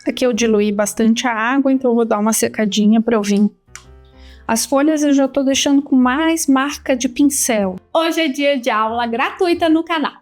Aqui eu diluí bastante a água, então eu vou dar uma secadinha para eu vir. As folhas eu já estou deixando com mais marca de pincel. Hoje é dia de aula gratuita no canal.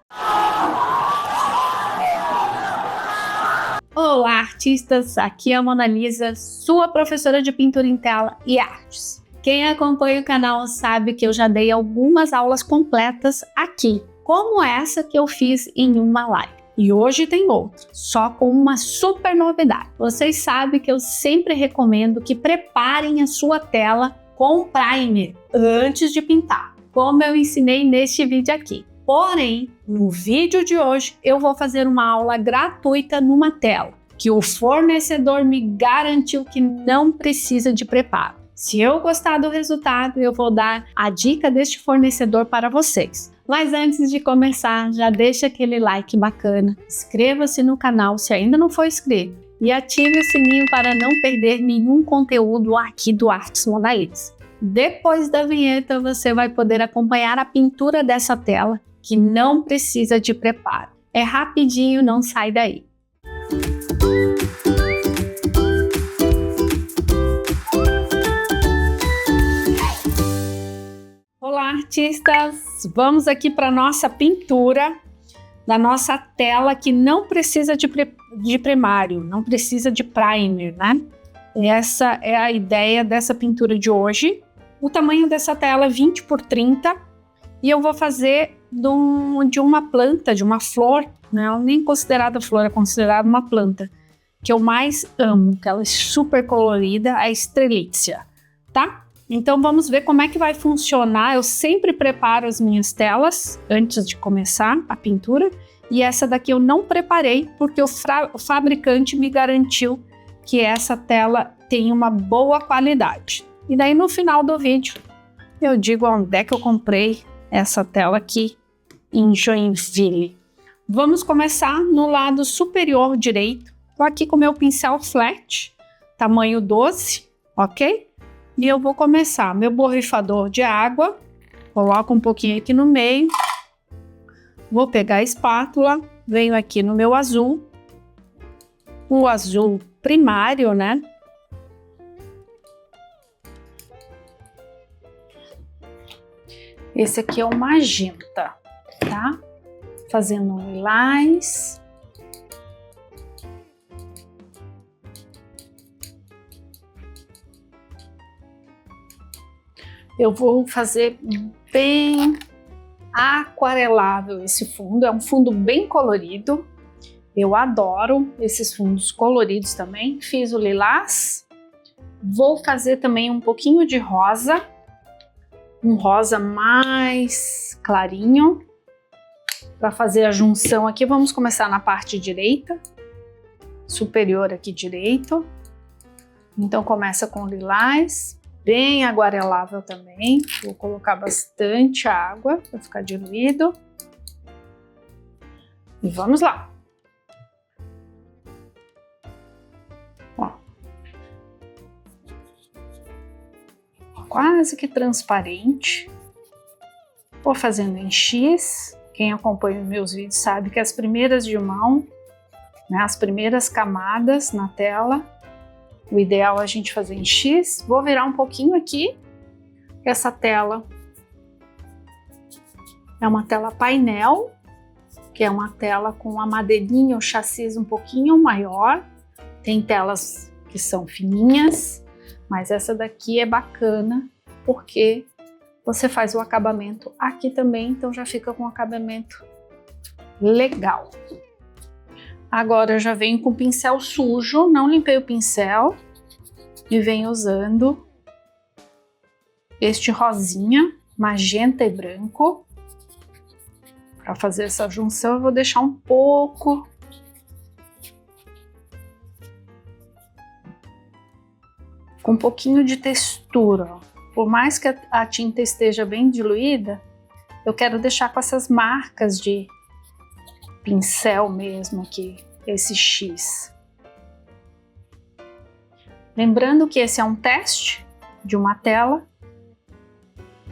Olá, artistas! Aqui é a Mona Lisa, sua professora de pintura em tela e artes. Quem acompanha o canal sabe que eu já dei algumas aulas completas aqui, como essa que eu fiz em uma live. E hoje tem outra, só com uma super novidade. Vocês sabem que eu sempre recomendo que preparem a sua tela com primer antes de pintar, como eu ensinei neste vídeo aqui. Porém, no vídeo de hoje eu vou fazer uma aula gratuita numa tela que o fornecedor me garantiu que não precisa de preparo. Se eu gostar do resultado, eu vou dar a dica deste fornecedor para vocês. Mas antes de começar, já deixa aquele like bacana, inscreva-se no canal se ainda não for inscrito e ative o sininho para não perder nenhum conteúdo aqui do Artes Mona Lisa. Depois da vinheta, você vai poder acompanhar a pintura dessa tela, que não precisa de preparo. É rapidinho, não sai daí. Olá, artistas! Vamos aqui para a nossa pintura da nossa tela que não precisa de primário, não precisa de primer, né? Essa é a ideia dessa pintura de hoje. O tamanho dessa tela é 20 por 30 e eu vou fazer de uma planta, de uma flor, não nem considerada flor, é considerada uma planta, que eu mais amo, que ela é super colorida, a Strelitzia, tá? Então vamos ver como é que vai funcionar. Eu sempre preparo as minhas telas antes de começar a pintura e essa daqui eu não preparei porque o fabricante me garantiu que essa tela tem uma boa qualidade. E daí no final do vídeo eu digo onde é que eu comprei essa tela aqui em Joinville. Vamos começar no lado superior direito. Estou aqui com meu pincel flat, tamanho 12, ok? E eu vou começar meu borrifador de água, coloco um pouquinho aqui no meio, vou pegar a espátula, venho aqui no meu azul, o azul primário, né? Esse aqui é o magenta, tá? Fazendo um lilás. Eu vou fazer bem aquarelável esse fundo, é um fundo bem colorido. Eu adoro esses fundos coloridos também. Fiz o lilás. Vou fazer também um pouquinho de rosa. Um rosa mais clarinho. Para fazer a junção aqui, vamos começar na parte direita. Superior aqui direito. Então começa com lilás. Bem aguarelável também. Vou colocar bastante água para ficar diluído. E vamos lá. Ó. Quase que transparente. Vou fazendo em X. Quem acompanha os meus vídeos sabe que as primeiras de mão, né, as primeiras camadas na tela, o ideal é a gente fazer em X. Vou virar um pouquinho aqui. Essa tela é uma tela painel, que é uma tela com a madeirinha, o chassi um pouquinho maior. Tem telas que são fininhas, mas essa daqui é bacana porque você faz o acabamento aqui também, então já fica com um acabamento legal. Agora eu já venho com o pincel sujo, não limpei o pincel e venho usando este rosinha, magenta e branco. Para fazer essa junção eu vou deixar um pouco com um pouquinho de textura, ó. Por mais que a tinta esteja bem diluída, eu quero deixar com essas marcas de pincel mesmo aqui, esse X. Lembrando que esse é um teste de uma tela,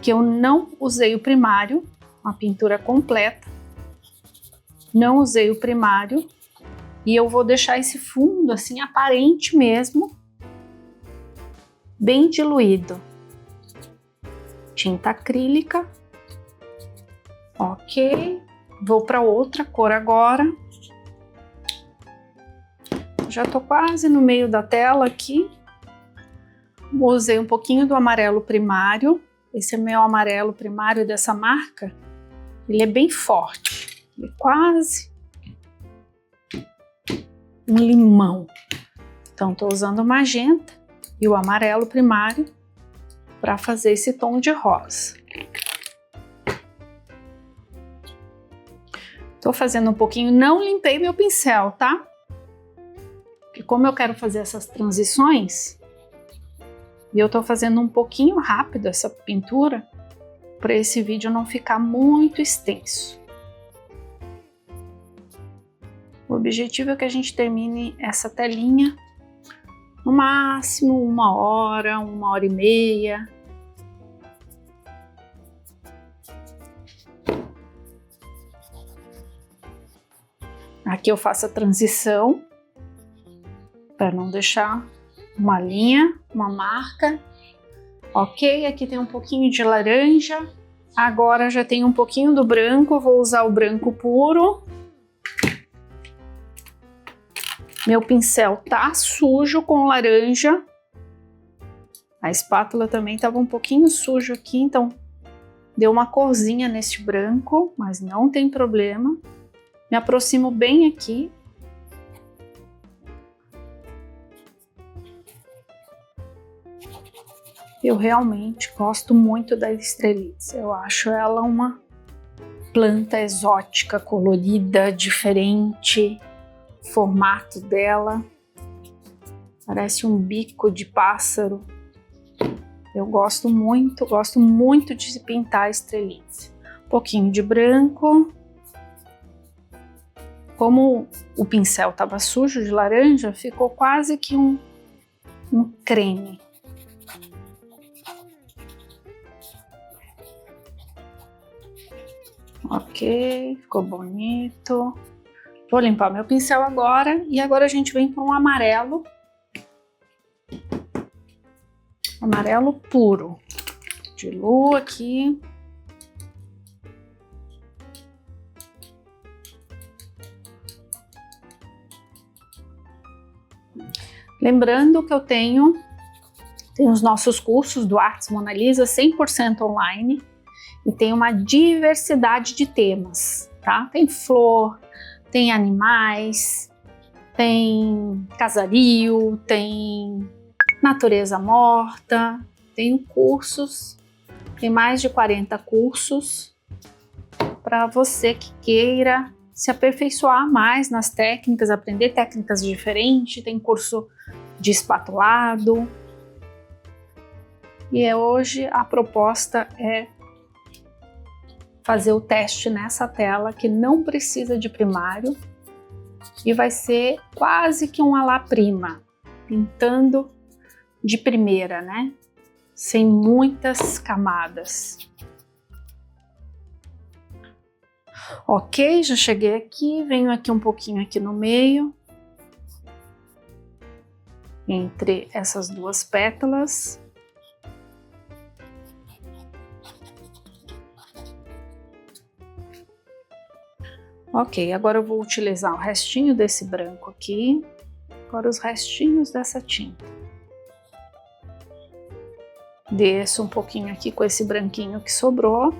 que eu não usei o primário, uma pintura completa, não usei o primário, E eu vou deixar esse fundo assim aparente mesmo, bem diluído. Tinta acrílica. Ok. Vou para outra cor agora. Já tô quase no meio da tela aqui. Usei um pouquinho do amarelo primário. Esse é meu amarelo primário dessa marca. Ele é bem forte. Ele é quase um limão. Então tô usando o magenta e o amarelo primário para fazer esse tom de rosa. Tô fazendo um pouquinho, não limpei meu pincel, tá? E como eu quero fazer essas transições, e eu tô fazendo um pouquinho rápido essa pintura, para esse vídeo não ficar muito extenso. O objetivo é que a gente termine essa telinha no máximo 1 hora e meia. Aqui eu faço a transição para não deixar uma linha, uma marca. Ok, aqui tem um pouquinho de laranja. Agora já tem um pouquinho do branco, vou usar o branco puro. Meu pincel tá sujo com laranja. A espátula também estava um pouquinho sujo aqui, então deu uma corzinha nesse branco, mas não tem problema. Me aproximo bem aqui. Eu realmente gosto muito da Estrelitzia. Eu acho ela uma planta exótica, colorida, diferente. O formato dela parece um bico de pássaro. Eu gosto muito de pintar a Estrelitzia. Um pouquinho de branco. Como o pincel estava sujo de laranja, ficou quase que um creme. Ok, ficou bonito. Vou limpar meu pincel agora e agora a gente vem para um amarelo. Amarelo puro. Diluo aqui. Lembrando que eu tenho os nossos cursos do Artes Mona Lisa 100% online e tem uma diversidade de temas, tá? Tem flor, tem animais, tem casario, tem natureza morta, tenho cursos, tem mais de 40 cursos para você que queira se aperfeiçoar mais nas técnicas, aprender técnicas diferentes, tem curso de espatulado. E hoje a proposta é fazer o teste nessa tela que não precisa de primário e vai ser quase que um alá prima, pintando de primeira, né? Sem muitas camadas. Ok, já cheguei aqui, venho aqui um pouquinho aqui no meio, entre essas duas pétalas. Ok, agora eu vou utilizar o restinho desse branco aqui, agora os restinhos dessa tinta. Desço um pouquinho aqui com esse branquinho que sobrou.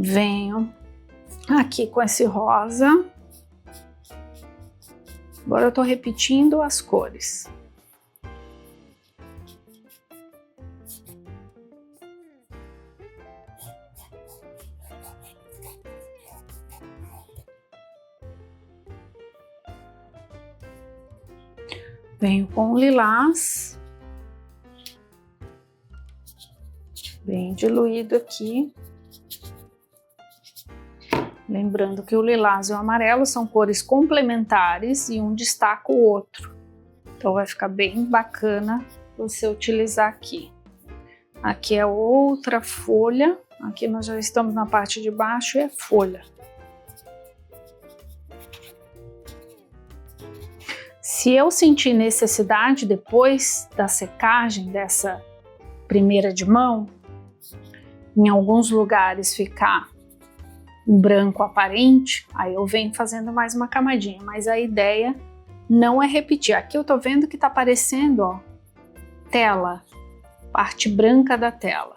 Venho aqui com esse rosa. Agora eu tô repetindo as cores. Venho com o lilás, bem diluído aqui. Lembrando que o lilás e o amarelo são cores complementares e um destaca o outro. Então vai ficar bem bacana você utilizar aqui. Aqui é outra folha. Aqui nós já estamos na parte de baixo e é folha. Se eu sentir necessidade depois da secagem dessa primeira de mão, em alguns lugares ficar um branco aparente, aí eu venho fazendo mais uma camadinha, mas a ideia não é repetir. Aqui eu tô vendo que tá aparecendo, ó, tela, parte branca da tela.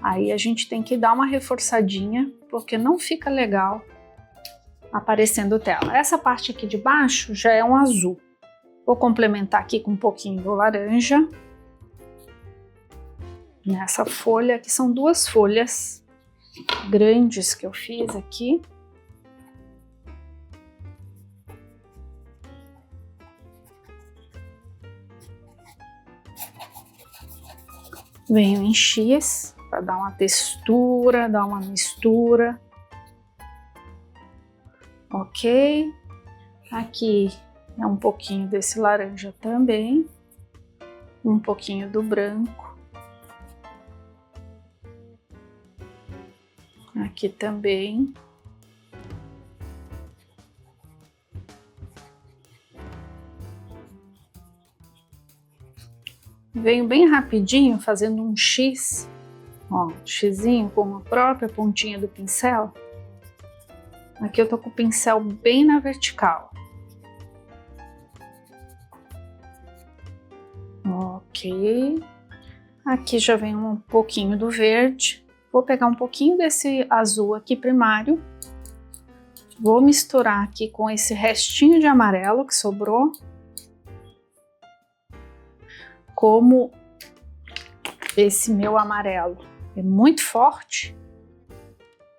Aí a gente tem que dar uma reforçadinha, porque não fica legal aparecendo tela. Essa parte aqui de baixo já é um azul. Vou complementar aqui com um pouquinho do laranja. Nessa folha, que são duas folhas grandes que eu fiz aqui. Venho em X para dar uma textura, dar uma mistura. Ok. Aqui é um pouquinho desse laranja também. Um pouquinho do branco. Aqui também. Venho bem rapidinho fazendo um X, ó, xizinho com a própria pontinha do pincel. Aqui eu tô com o pincel bem na vertical. Ok. Aqui já vem um pouquinho do verde. Vou pegar um pouquinho desse azul aqui primário. Vou misturar aqui com esse restinho de amarelo que sobrou. Como esse meu amarelo é muito forte,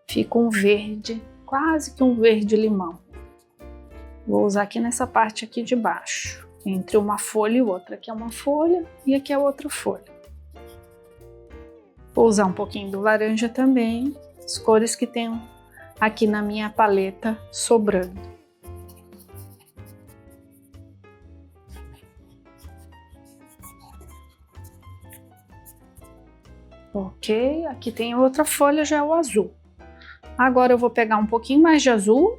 fica um verde, quase que um verde limão. Vou usar aqui nessa parte aqui de baixo, entre uma folha e outra. Aqui é uma folha e aqui é outra folha. Vou usar um pouquinho do laranja também, as cores que tenho aqui na minha paleta sobrando. Ok, aqui tem outra folha, já é o azul. Agora eu vou pegar um pouquinho mais de azul.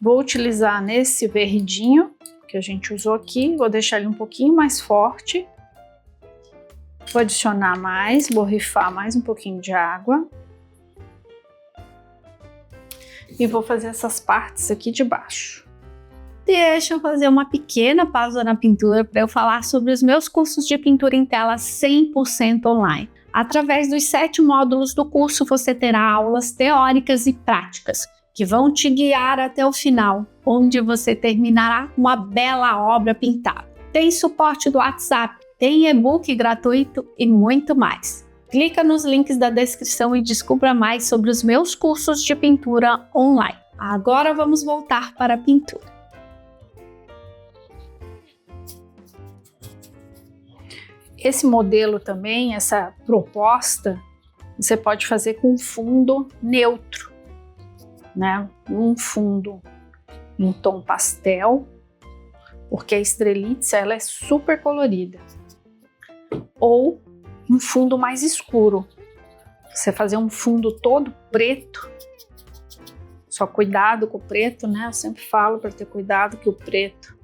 Vou utilizar nesse verdinho que a gente usou aqui, vou deixar ele um pouquinho mais forte. Vou adicionar mais, borrifar mais um pouquinho de água. E vou fazer essas partes aqui de baixo. Deixa eu fazer uma pequena pausa na pintura para eu falar sobre os meus cursos de pintura em tela 100% online. Através dos 7 módulos do curso, você terá aulas teóricas e práticas, que vão te guiar até o final, onde você terminará uma bela obra pintada. Tem suporte do WhatsApp, tem e-book gratuito e muito mais. Clica nos links da descrição e descubra mais sobre os meus cursos de pintura online. Agora vamos voltar para a pintura. Esse modelo também, essa proposta, você pode fazer com fundo neutro, né? Um fundo em tom pastel, porque a Strelitz ela é super colorida. Ou um fundo mais escuro. Você fazer um fundo todo preto. Só cuidado com o preto, né? Eu sempre falo para ter cuidado que o preto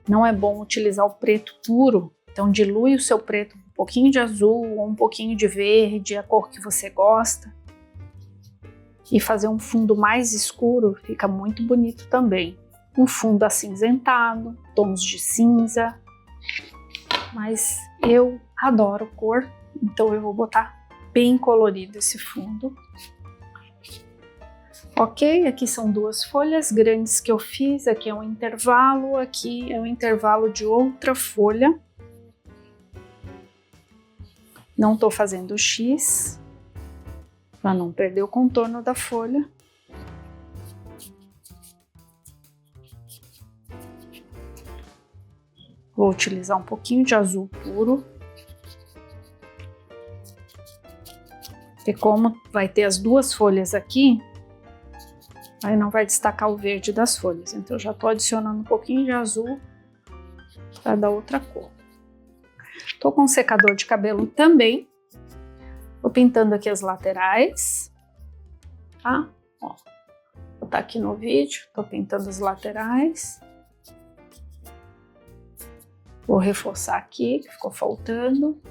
não é bom utilizar o preto puro. Então dilui o seu preto um pouquinho de azul ou um pouquinho de verde, a cor que você gosta. E fazer um fundo mais escuro fica muito bonito também. Um fundo acinzentado, tons de cinza. Mas eu adoro cor, então eu vou botar bem colorido esse fundo. Ok, aqui são 2 folhas grandes que eu fiz, aqui é um intervalo, aqui é um intervalo de outra folha. Não estou fazendo X, para não perder o contorno da folha. Vou utilizar um pouquinho de azul puro. E como vai ter as 2 folhas aqui, aí não vai destacar o verde das folhas. Então eu já estou adicionando um pouquinho de azul para dar outra cor. Tô com um secador de cabelo também. Tô pintando aqui as laterais, tá? Ó, vou botar aqui no vídeo, tô pintando as laterais. Vou reforçar aqui, que ficou faltando.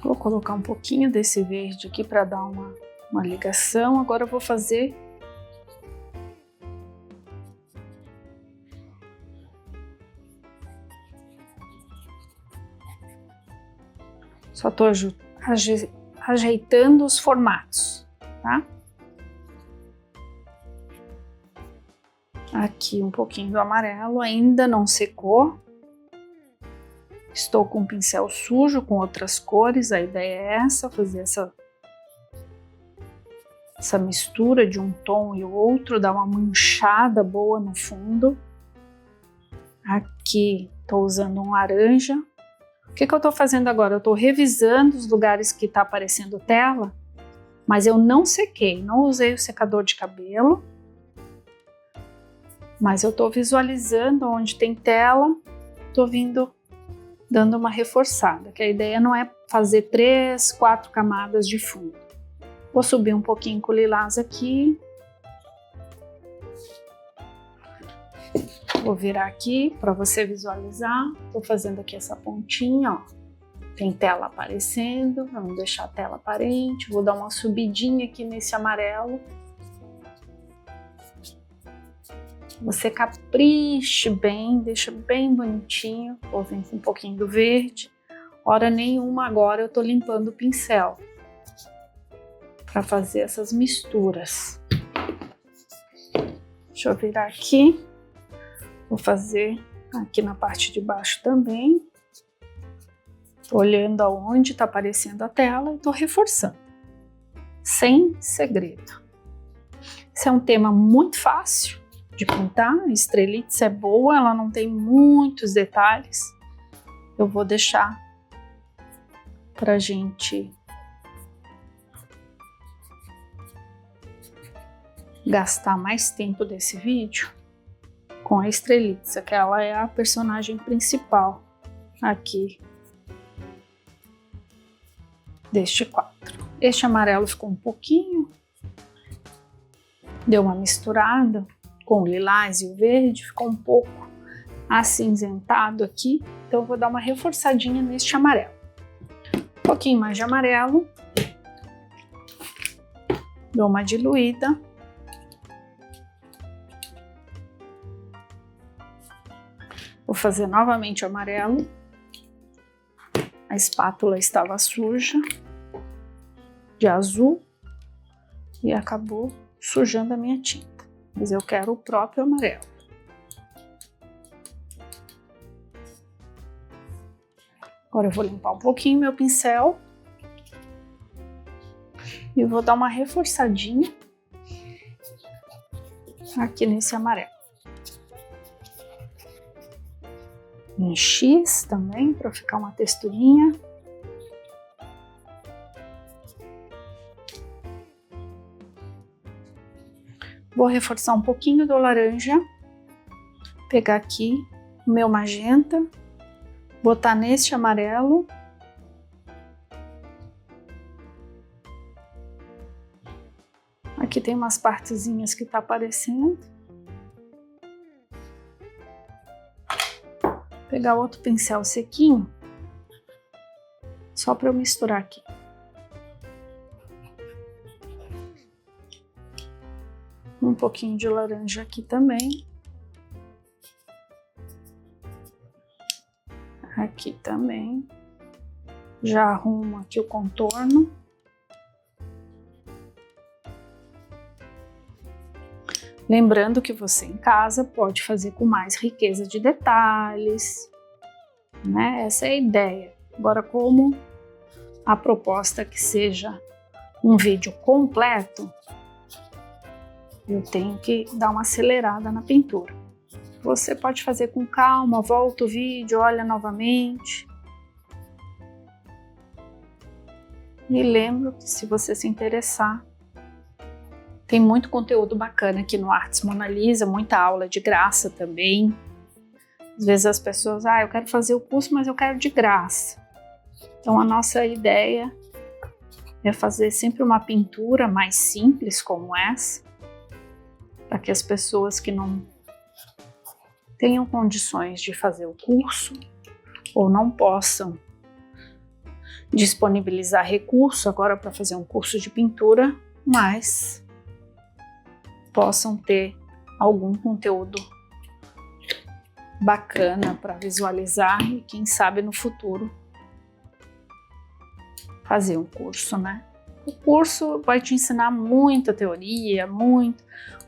Vou colocar um pouquinho desse verde aqui para dar uma ligação. Agora eu vou fazer só tô ajeitando os formatos, tá? Aqui um pouquinho do amarelo, ainda não secou. Estou com um pincel sujo com outras cores, a ideia é essa, fazer essa mistura de um tom e o outro, dar uma manchada boa no fundo. Aqui estou usando um laranja. O que eu estou fazendo agora? Eu estou revisando os lugares que está aparecendo tela, mas eu não sequei, não usei o secador de cabelo, mas eu estou visualizando onde tem tela, estou vindo dando uma reforçada, que a ideia não é fazer 3, 4 camadas de fundo. Vou subir um pouquinho com o lilás aqui. Vou virar aqui para você visualizar. Estou fazendo aqui essa pontinha, ó. Tem tela aparecendo, vamos deixar a tela aparente. Vou dar uma subidinha aqui nesse amarelo. Você capriche bem, deixa bem bonitinho. Vou vir com um pouquinho do verde. Hora nenhuma agora eu tô limpando o pincel para fazer essas misturas. Deixa eu virar aqui. Vou fazer aqui na parte de baixo também. Tô olhando aonde tá aparecendo a tela e tô reforçando. Sem segredo. Esse é um tema muito fácil de pintar, a Estrelites é boa, ela não tem muitos detalhes. Eu vou deixar pra gente gastar mais tempo desse vídeo com a Estrelites, que ela é a personagem principal aqui deste quadro. Este amarelo ficou um pouquinho, deu uma misturada com o lilás e o verde, ficou um pouco acinzentado aqui, então eu vou dar uma reforçadinha neste amarelo. Um pouquinho mais de amarelo, dou uma diluída. Vou fazer novamente o amarelo. A espátula estava suja de azul e acabou sujando a minha tinta. Mas eu quero o próprio amarelo. Agora eu vou limpar um pouquinho meu pincel e vou dar uma reforçadinha aqui nesse amarelo. Em X também, para ficar uma texturinha. Vou reforçar um pouquinho do laranja, pegar aqui o meu magenta, botar neste amarelo. Aqui tem umas partezinhas que tá aparecendo. Pegar outro pincel sequinho, só para eu misturar aqui. Um pouquinho de laranja aqui também. Aqui também. Já arrumo aqui o contorno. Lembrando que você em casa pode fazer com mais riqueza de detalhes, né? Essa é a ideia. Agora, como a proposta é que seja um vídeo completo, eu tenho que dar uma acelerada na pintura. Você pode fazer com calma, volta o vídeo, olha novamente. E lembro que se você se interessar, tem muito conteúdo bacana aqui no Artes Mona Lisa, muita aula de graça também. Às vezes as pessoas, eu quero fazer o curso, mas eu quero de graça. Então a nossa ideia é fazer sempre uma pintura mais simples como essa, para que as pessoas que não tenham condições de fazer o curso ou não possam disponibilizar recurso agora para fazer um curso de pintura, mas possam ter algum conteúdo bacana para visualizar e quem sabe no futuro fazer um curso, né? O curso vai te ensinar muita teoria,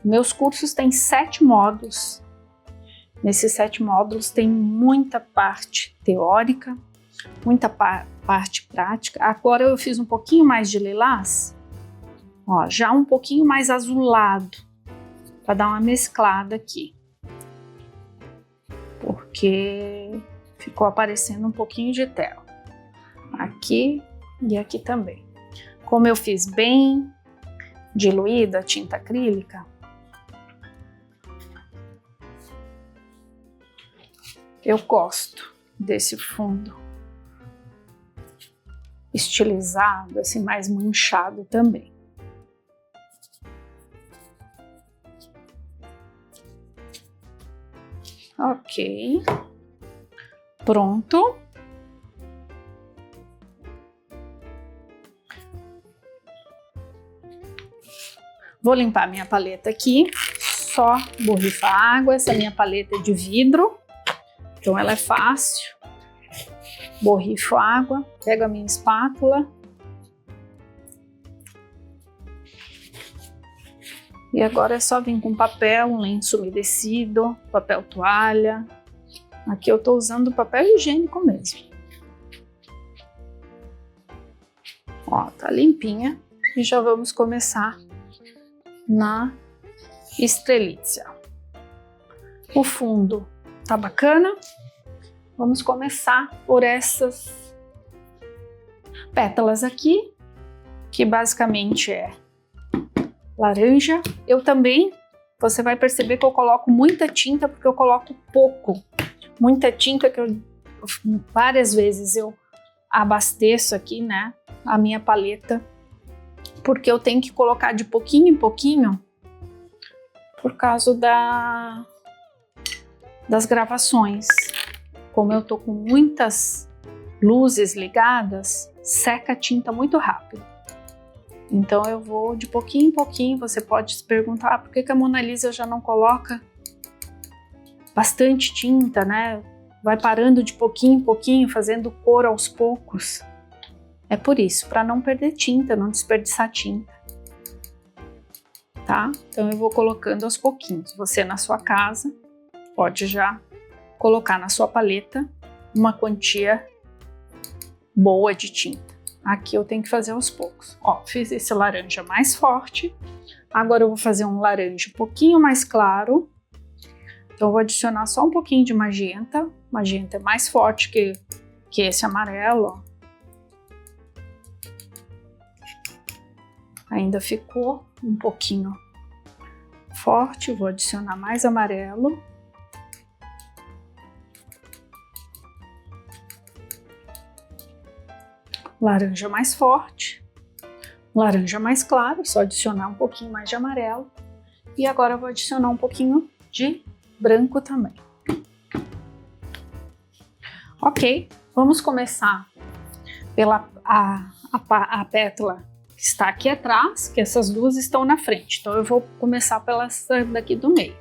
Meus cursos têm 7 módulos. Nesses 7 módulos tem muita parte teórica, muita parte prática. Agora eu fiz um pouquinho mais de lilás, já um pouquinho mais azulado, para dar uma mesclada aqui, porque ficou aparecendo um pouquinho de tela aqui e aqui também. Como eu fiz bem diluída a tinta acrílica, eu gosto desse fundo estilizado, assim, mais manchado também. Ok, pronto. Vou limpar minha paleta aqui, só borrifar água. Essa minha paleta é de vidro, então ela é fácil. Borrifo água, pego a minha espátula e agora é só vir com papel, um lenço umedecido, papel toalha. Aqui eu tô usando papel higiênico mesmo. Tá limpinha e já vamos começar na Strelitzia. O fundo tá bacana. Vamos começar por essas pétalas aqui, que basicamente é laranja. Eu também, você vai perceber que eu coloco muita tinta, porque eu coloco muita tinta, que várias vezes eu abasteço aqui, né, a minha paleta, porque eu tenho que colocar de pouquinho em pouquinho, por causa das gravações. Como eu tô com muitas luzes ligadas, seca a tinta muito rápido. Então eu vou de pouquinho em pouquinho. Você pode se perguntar, por que a Mona Lisa já não coloca bastante tinta, né? Vai parando de pouquinho em pouquinho, fazendo cor aos poucos. É por isso, para não perder tinta, não desperdiçar tinta. Tá? Então eu vou colocando aos pouquinhos. Você na sua casa pode já colocar na sua paleta uma quantia boa de tinta. Aqui eu tenho que fazer aos poucos. Fiz esse laranja mais forte. Agora eu vou fazer um laranja um pouquinho mais claro. Então eu vou adicionar só um pouquinho de magenta. Magenta é mais forte que esse amarelo. Ainda ficou um pouquinho forte. Vou adicionar mais amarelo. Laranja mais forte, laranja mais claro, só adicionar um pouquinho mais de amarelo. E agora eu vou adicionar um pouquinho de branco também. Ok, vamos começar pela a pétala que está aqui atrás, que essas duas estão na frente. Então eu vou começar pela daqui do meio.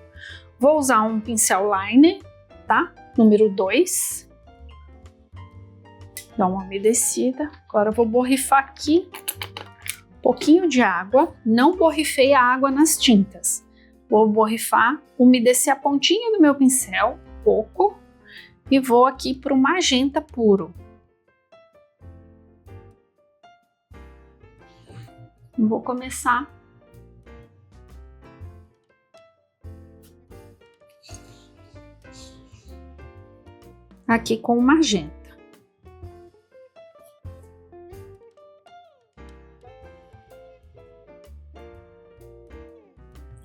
Vou usar um pincel liner, tá? Número 2. Dá uma umedecida. Agora eu vou borrifar aqui um pouquinho de água. Não borrifei a água nas tintas. Vou borrifar, umedecer a pontinha do meu pincel, pouco, e vou aqui para o magenta puro. Vou começar aqui com o magenta.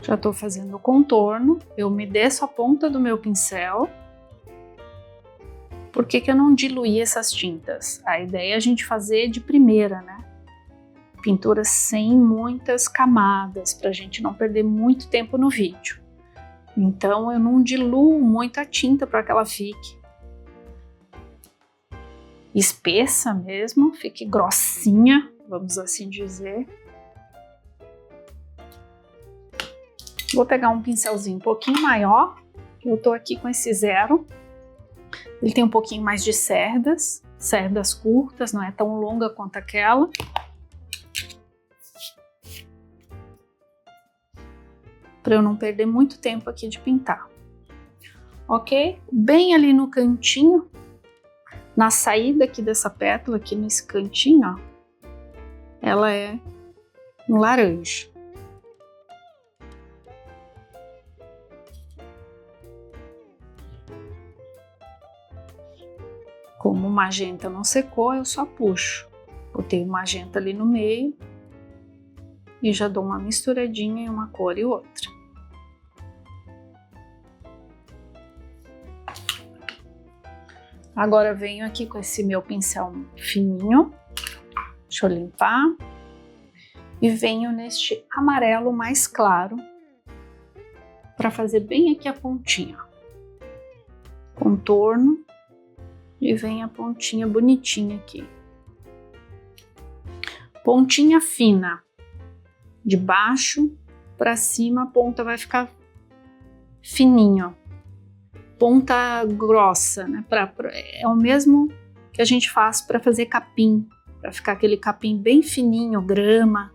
Já estou fazendo o contorno, eu umedeço a ponta do meu pincel. Por que que eu não diluí essas tintas? A ideia é a gente fazer de primeira, né? Pintura sem muitas camadas, para a gente não perder muito tempo no vídeo. Então eu não diluo muita tinta para que ela fique espessa mesmo, fique grossinha, vamos assim dizer. Vou pegar um pincelzinho um pouquinho maior, que eu tô aqui com esse 0. Ele tem um pouquinho mais de cerdas curtas, não é tão longa quanto aquela. Para eu não perder muito tempo aqui de pintar. Ok? Bem ali no cantinho, na saída aqui dessa pétala, aqui nesse cantinho, ó, ela é um laranja. Como o magenta não secou, eu só puxo. Botei o magenta ali no meio e já dou uma misturadinha em uma cor e outra. Agora venho aqui com esse meu pincel fininho, deixa eu limpar, e venho neste amarelo mais claro para fazer bem aqui a pontinha. Contorno. E vem a pontinha bonitinha aqui. Pontinha fina. De baixo para cima a ponta vai ficar fininha. Ponta grossa, né? É o mesmo que a gente faz para fazer capim. Para ficar aquele capim bem fininho, grama.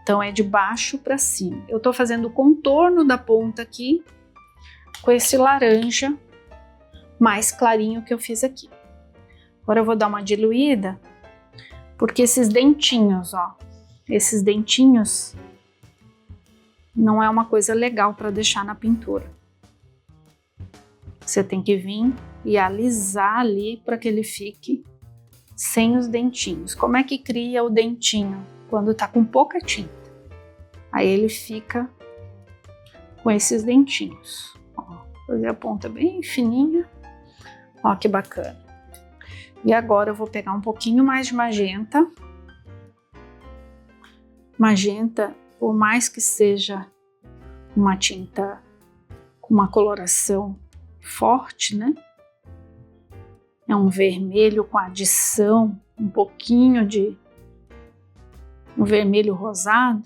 Então é de baixo para cima. Eu tô fazendo o contorno da ponta aqui com esse laranja mais clarinho que eu fiz aqui. Agora eu vou dar uma diluída, porque esses dentinhos, ó, esses dentinhos não é uma coisa legal para deixar na pintura. Você tem que vir e alisar ali para que ele fique sem os dentinhos. Como é que cria o dentinho? Quando tá com pouca tinta. Aí ele fica com esses dentinhos. Ó, fazer a ponta bem fininha. Ó, que bacana. E agora eu vou pegar um pouquinho mais de magenta. Magenta, por mais que seja uma tinta com uma coloração forte, né? É um vermelho com adição, um pouquinho de um vermelho rosado.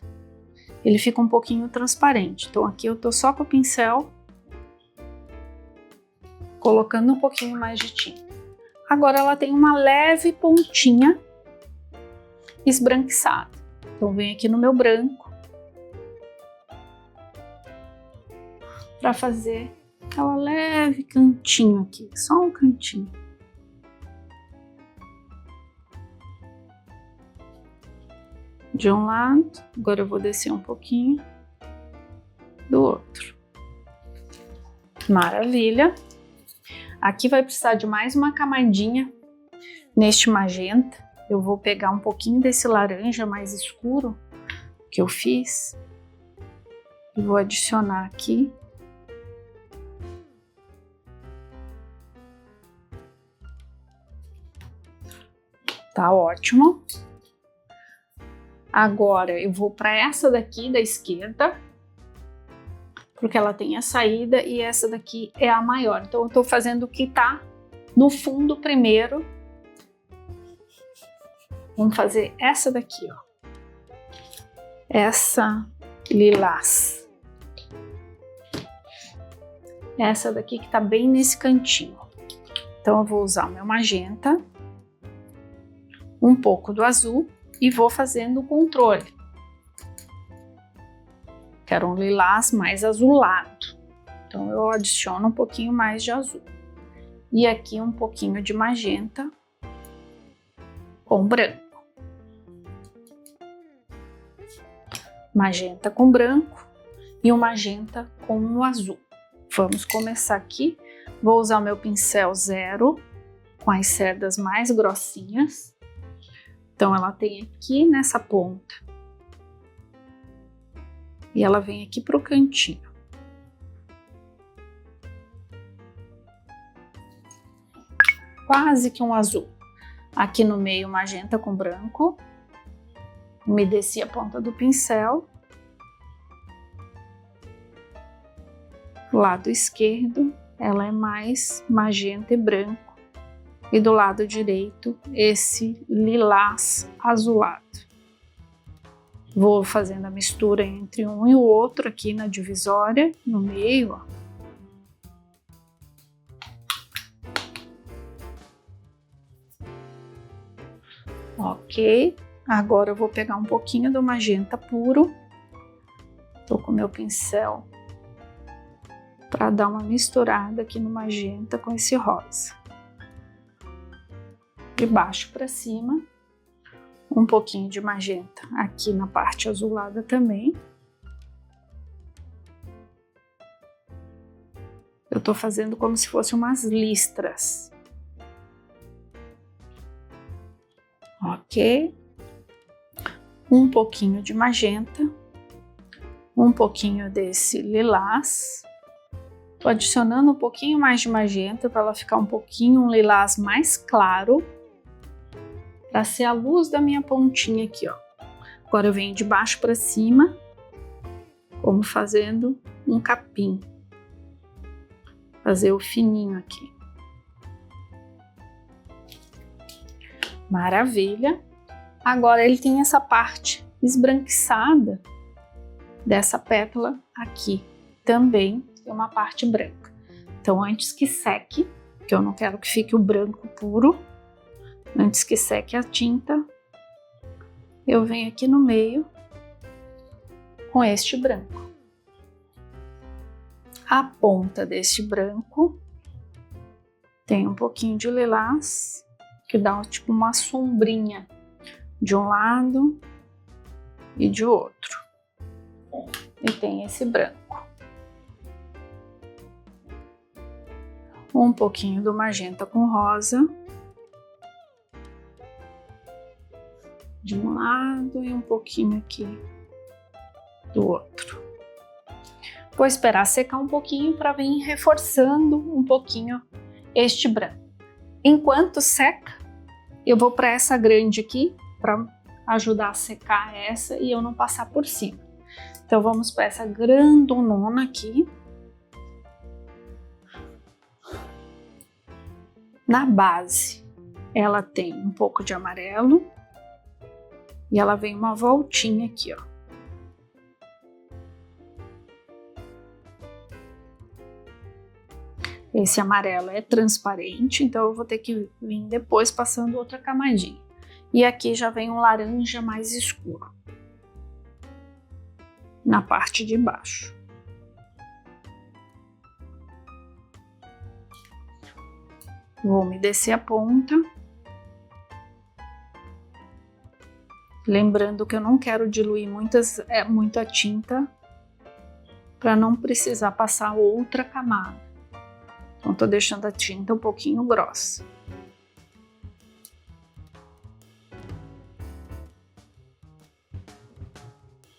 Ele fica um pouquinho transparente. Então aqui eu tô só com o pincel colocando um pouquinho mais de tinta. Agora ela tem uma leve pontinha esbranquiçada. Então venho aqui no meu branco para fazer aquela leve cantinho aqui, só um cantinho. De um lado, agora eu vou descer um pouquinho do outro. Maravilha! Aqui vai precisar de mais uma camadinha neste magenta. Eu vou pegar um pouquinho desse laranja mais escuro que eu fiz e vou adicionar aqui. Tá ótimo. Agora eu vou para essa daqui da esquerda, porque ela tem a saída e essa daqui é a maior. Então eu tô fazendo o que tá no fundo primeiro. Vamos fazer essa daqui, ó. Essa lilás. Essa daqui que tá bem nesse cantinho. Então eu vou usar o meu magenta, um pouco do azul e vou fazendo o controle. Quero um lilás mais azulado. Então eu adiciono um pouquinho mais de azul. E aqui um pouquinho de magenta com branco. Magenta com branco e um magenta com o azul. Vamos começar aqui. Vou usar o meu pincel 0 com as cerdas mais grossinhas. Então ela tem aqui nessa ponta e ela vem aqui pro cantinho. Quase que um azul. Aqui no meio, magenta com branco. Umedeci a ponta do pincel. Lado esquerdo, ela é mais magenta e branco. E do lado direito, esse lilás azulado. Vou fazendo a mistura entre um e o outro aqui na divisória, no meio, ó. Ok, agora eu vou pegar um pouquinho do magenta puro. Tô com meu pincel para dar uma misturada aqui no magenta com esse rosa. De baixo para cima, um pouquinho de magenta aqui na parte azulada também. Eu tô fazendo como se fossem umas listras. Ok. Um pouquinho de magenta, um pouquinho desse lilás. Tô adicionando um pouquinho mais de magenta para ela ficar um pouquinho um lilás mais claro, para ser a luz da minha pontinha aqui, ó. Agora eu venho de baixo para cima, como fazendo um capim. Fazer o fininho aqui. Maravilha! Agora ele tem essa parte esbranquiçada dessa pétala aqui. Também tem uma parte branca. Então antes que seque, que eu não quero que fique o branco puro, antes que seque a tinta, eu venho aqui no meio com este branco. A ponta deste branco tem um pouquinho de lilás, que dá tipo uma sombrinha de um lado e de outro. E tem esse branco. Um pouquinho do magenta com rosa. De um lado e um pouquinho aqui do outro. Vou esperar secar um pouquinho para vir reforçando um pouquinho este branco. Enquanto seca, eu vou para essa grande aqui para ajudar a secar essa e eu não passar por cima. Então vamos para essa grandonona aqui. Na base, ela tem um pouco de amarelo e ela vem uma voltinha aqui, ó. Esse amarelo é transparente, então eu vou ter que vir depois passando outra camadinha. E aqui já vem um laranja mais escuro na parte de baixo. Vou umedecer a ponta. Lembrando que eu não quero diluir muito a tinta para não precisar passar outra camada. Então, tô deixando a tinta um pouquinho grossa.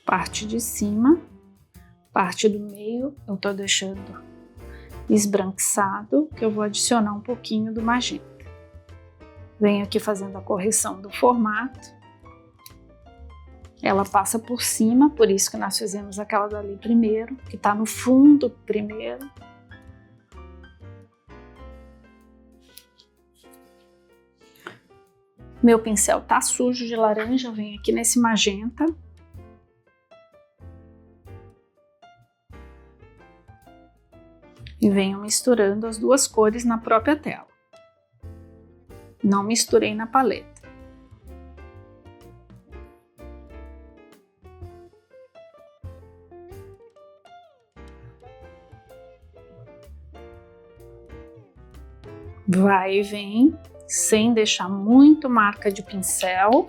Parte de cima, parte do meio, eu tô deixando esbranquiçado, que eu vou adicionar um pouquinho do magenta. Venho aqui fazendo a correção do formato. Ela passa por cima, por isso que nós fizemos aquela dali primeiro, que tá no fundo primeiro. Meu pincel tá sujo de laranja, eu venho aqui nesse magenta. E venho misturando as duas cores na própria tela. Não misturei na paleta. Vai e vem, sem deixar muito marca de pincel.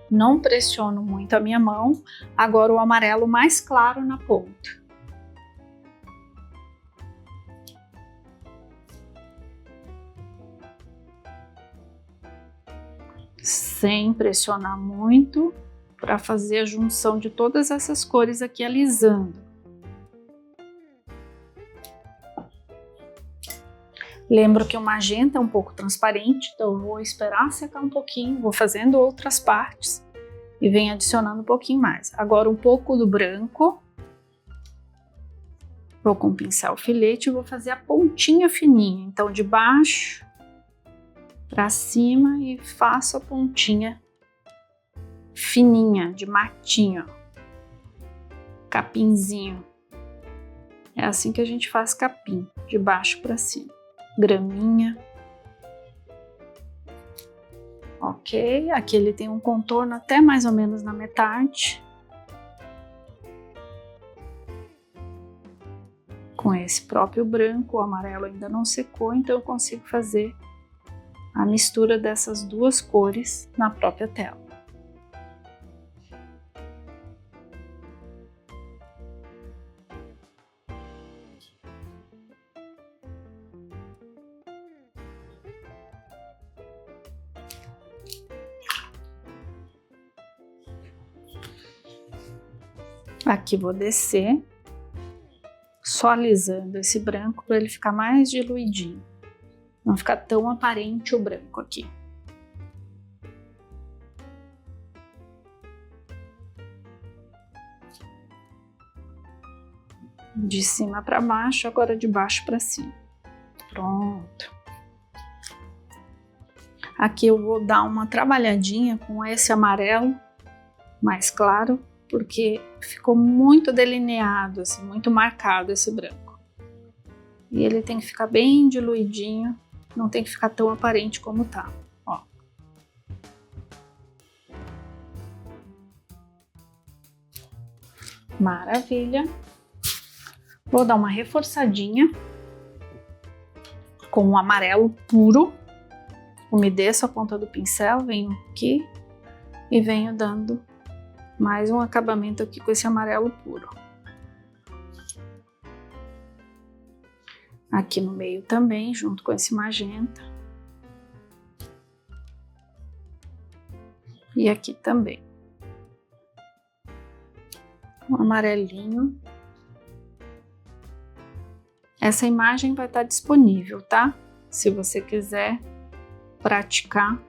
Não pressiono muito a minha mão. Agora o amarelo mais claro na ponta. Sem pressionar muito, para fazer a junção de todas essas cores aqui, alisando. Lembro que o magenta é um pouco transparente, então eu vou esperar secar um pouquinho, vou fazendo outras partes e venho adicionando um pouquinho mais. Agora um pouco do branco. Vou com o pincel filete e vou fazer a pontinha fininha. Então de baixo para cima e faço a pontinha fininha, de matinho, capinzinho. É assim que a gente faz capim, de baixo para cima. Graminha. Ok, aqui ele tem um contorno até mais ou menos na metade. Com esse próprio branco, o amarelo ainda não secou, então eu consigo fazer a mistura dessas duas cores na própria tela. Aqui vou descer, só alisando esse branco para ele ficar mais diluidinho, não ficar tão aparente o branco aqui. De cima para baixo, agora de baixo para cima. Pronto. Aqui eu vou dar uma trabalhadinha com esse amarelo mais claro, porque ficou muito delineado, assim, muito marcado esse branco. E ele tem que ficar bem diluidinho, não tem que ficar tão aparente como tá, ó. Maravilha. Vou dar uma reforçadinha com o amarelo puro. Umedeço a ponta do pincel, venho aqui e venho dando mais um acabamento aqui com esse amarelo puro. Aqui no meio também, junto com esse magenta. E aqui também. Um amarelinho. Essa imagem vai estar disponível, tá? Se você quiser praticar,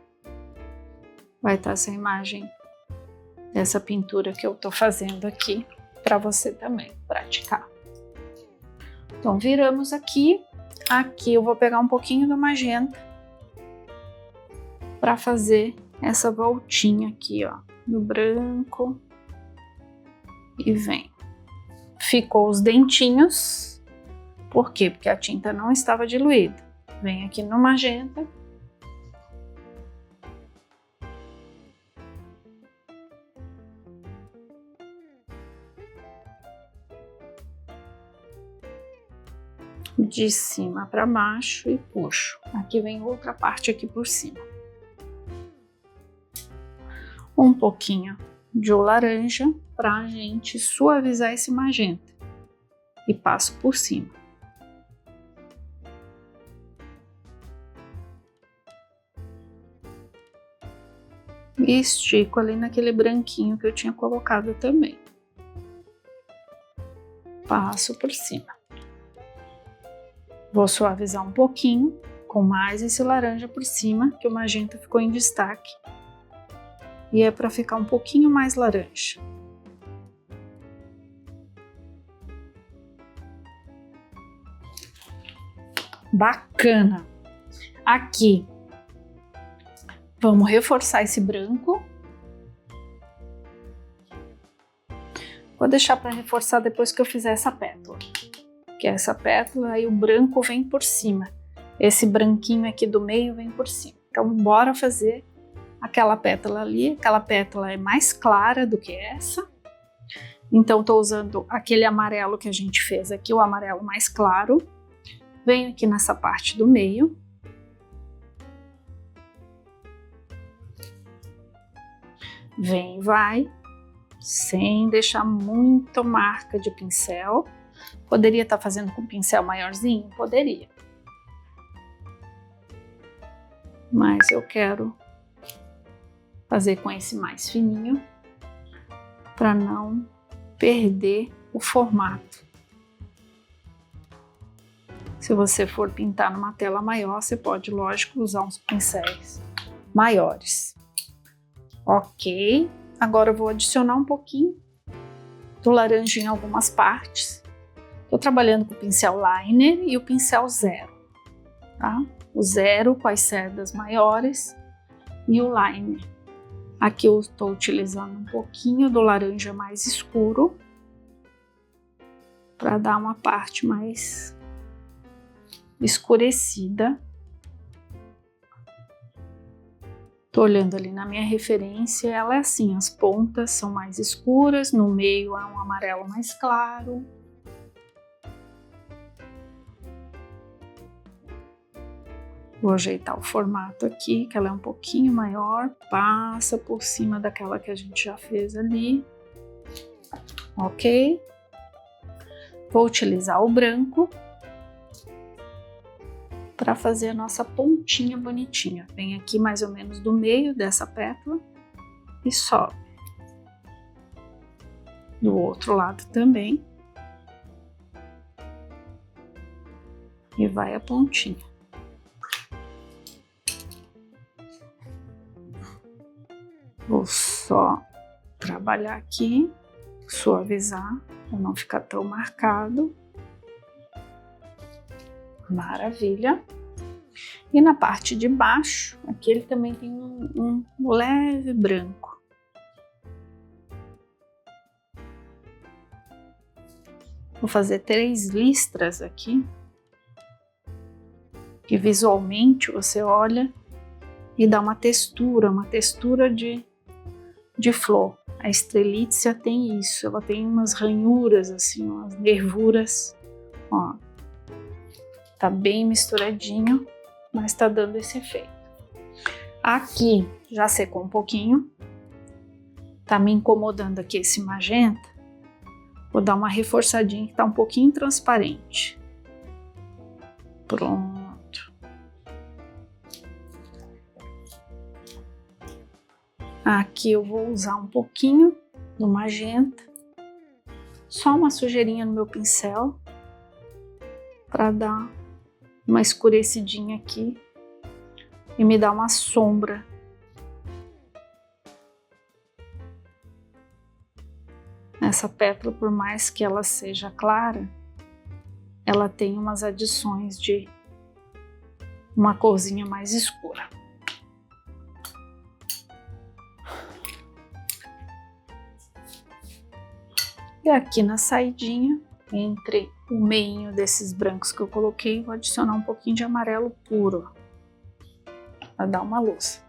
vai estar essa imagem, essa pintura que eu tô fazendo aqui, para você também praticar. Então, viramos aqui. Aqui eu vou pegar um pouquinho do magenta para fazer essa voltinha aqui, ó, no branco. E vem. Ficou os dentinhos. Por quê? Porque a tinta não estava diluída. Vem aqui no magenta. De cima para baixo e puxo. Aqui vem outra parte aqui por cima. Um pouquinho de laranja para a gente suavizar esse magenta. E passo por cima. E estico ali naquele branquinho que eu tinha colocado também. Passo por cima. Vou suavizar um pouquinho com mais esse laranja por cima, que o magenta ficou em destaque. E é para ficar um pouquinho mais laranja. Bacana! Aqui, vamos reforçar esse branco. Vou deixar para reforçar depois que eu fizer essa pétala. Que é essa pétala, aí o branco vem por cima. Esse branquinho aqui do meio vem por cima. Então, bora fazer aquela pétala ali. Aquela pétala é mais clara do que essa. Então, tô usando aquele amarelo que a gente fez aqui, o amarelo mais claro. Venho aqui nessa parte do meio. Vem e vai, sem deixar muito marca de pincel. Poderia estar fazendo com um pincel maiorzinho? Poderia. Mas eu quero fazer com esse mais fininho. para não perder o formato. Se você for pintar numa tela maior, você pode, lógico, usar uns pincéis maiores. Ok, agora eu vou adicionar um pouquinho do laranja em algumas partes. Estou trabalhando com o pincel liner e o pincel zero, tá? O zero com as cerdas maiores e o liner. Aqui eu estou utilizando um pouquinho do laranja mais escuro para dar uma parte mais escurecida. Tô olhando ali na minha referência, ela é assim, as pontas são mais escuras, no meio é um amarelo mais claro. Vou ajeitar o formato aqui, que ela é um pouquinho maior, passa por cima daquela que a gente já fez ali. Ok? Vou utilizar o branco para fazer a nossa pontinha bonitinha. Vem aqui mais ou menos do meio dessa pétala e sobe. Do outro lado também. E vai a pontinha. Vou só trabalhar aqui, suavizar, para não ficar tão marcado. Maravilha! E na parte de baixo, aqui ele também tem um leve branco. Vou fazer 3 listras aqui, que visualmente você olha e dá uma textura de flor. A estrelícia tem isso, ela tem umas ranhuras assim, umas nervuras, ó. Tá bem misturadinho, mas tá dando esse efeito. Aqui já secou um pouquinho, tá me incomodando aqui esse magenta. Vou dar uma reforçadinha que tá um pouquinho transparente. Pronto. Aqui eu vou usar um pouquinho do magenta, só uma sujeirinha no meu pincel, para dar uma escurecidinha aqui e me dar uma sombra. Essa pétala, por mais que ela seja clara, ela tem umas adições de uma corzinha mais escura. E aqui na saidinha, entre o meinho desses brancos que eu coloquei, vou adicionar um pouquinho de amarelo puro, para dar uma luz.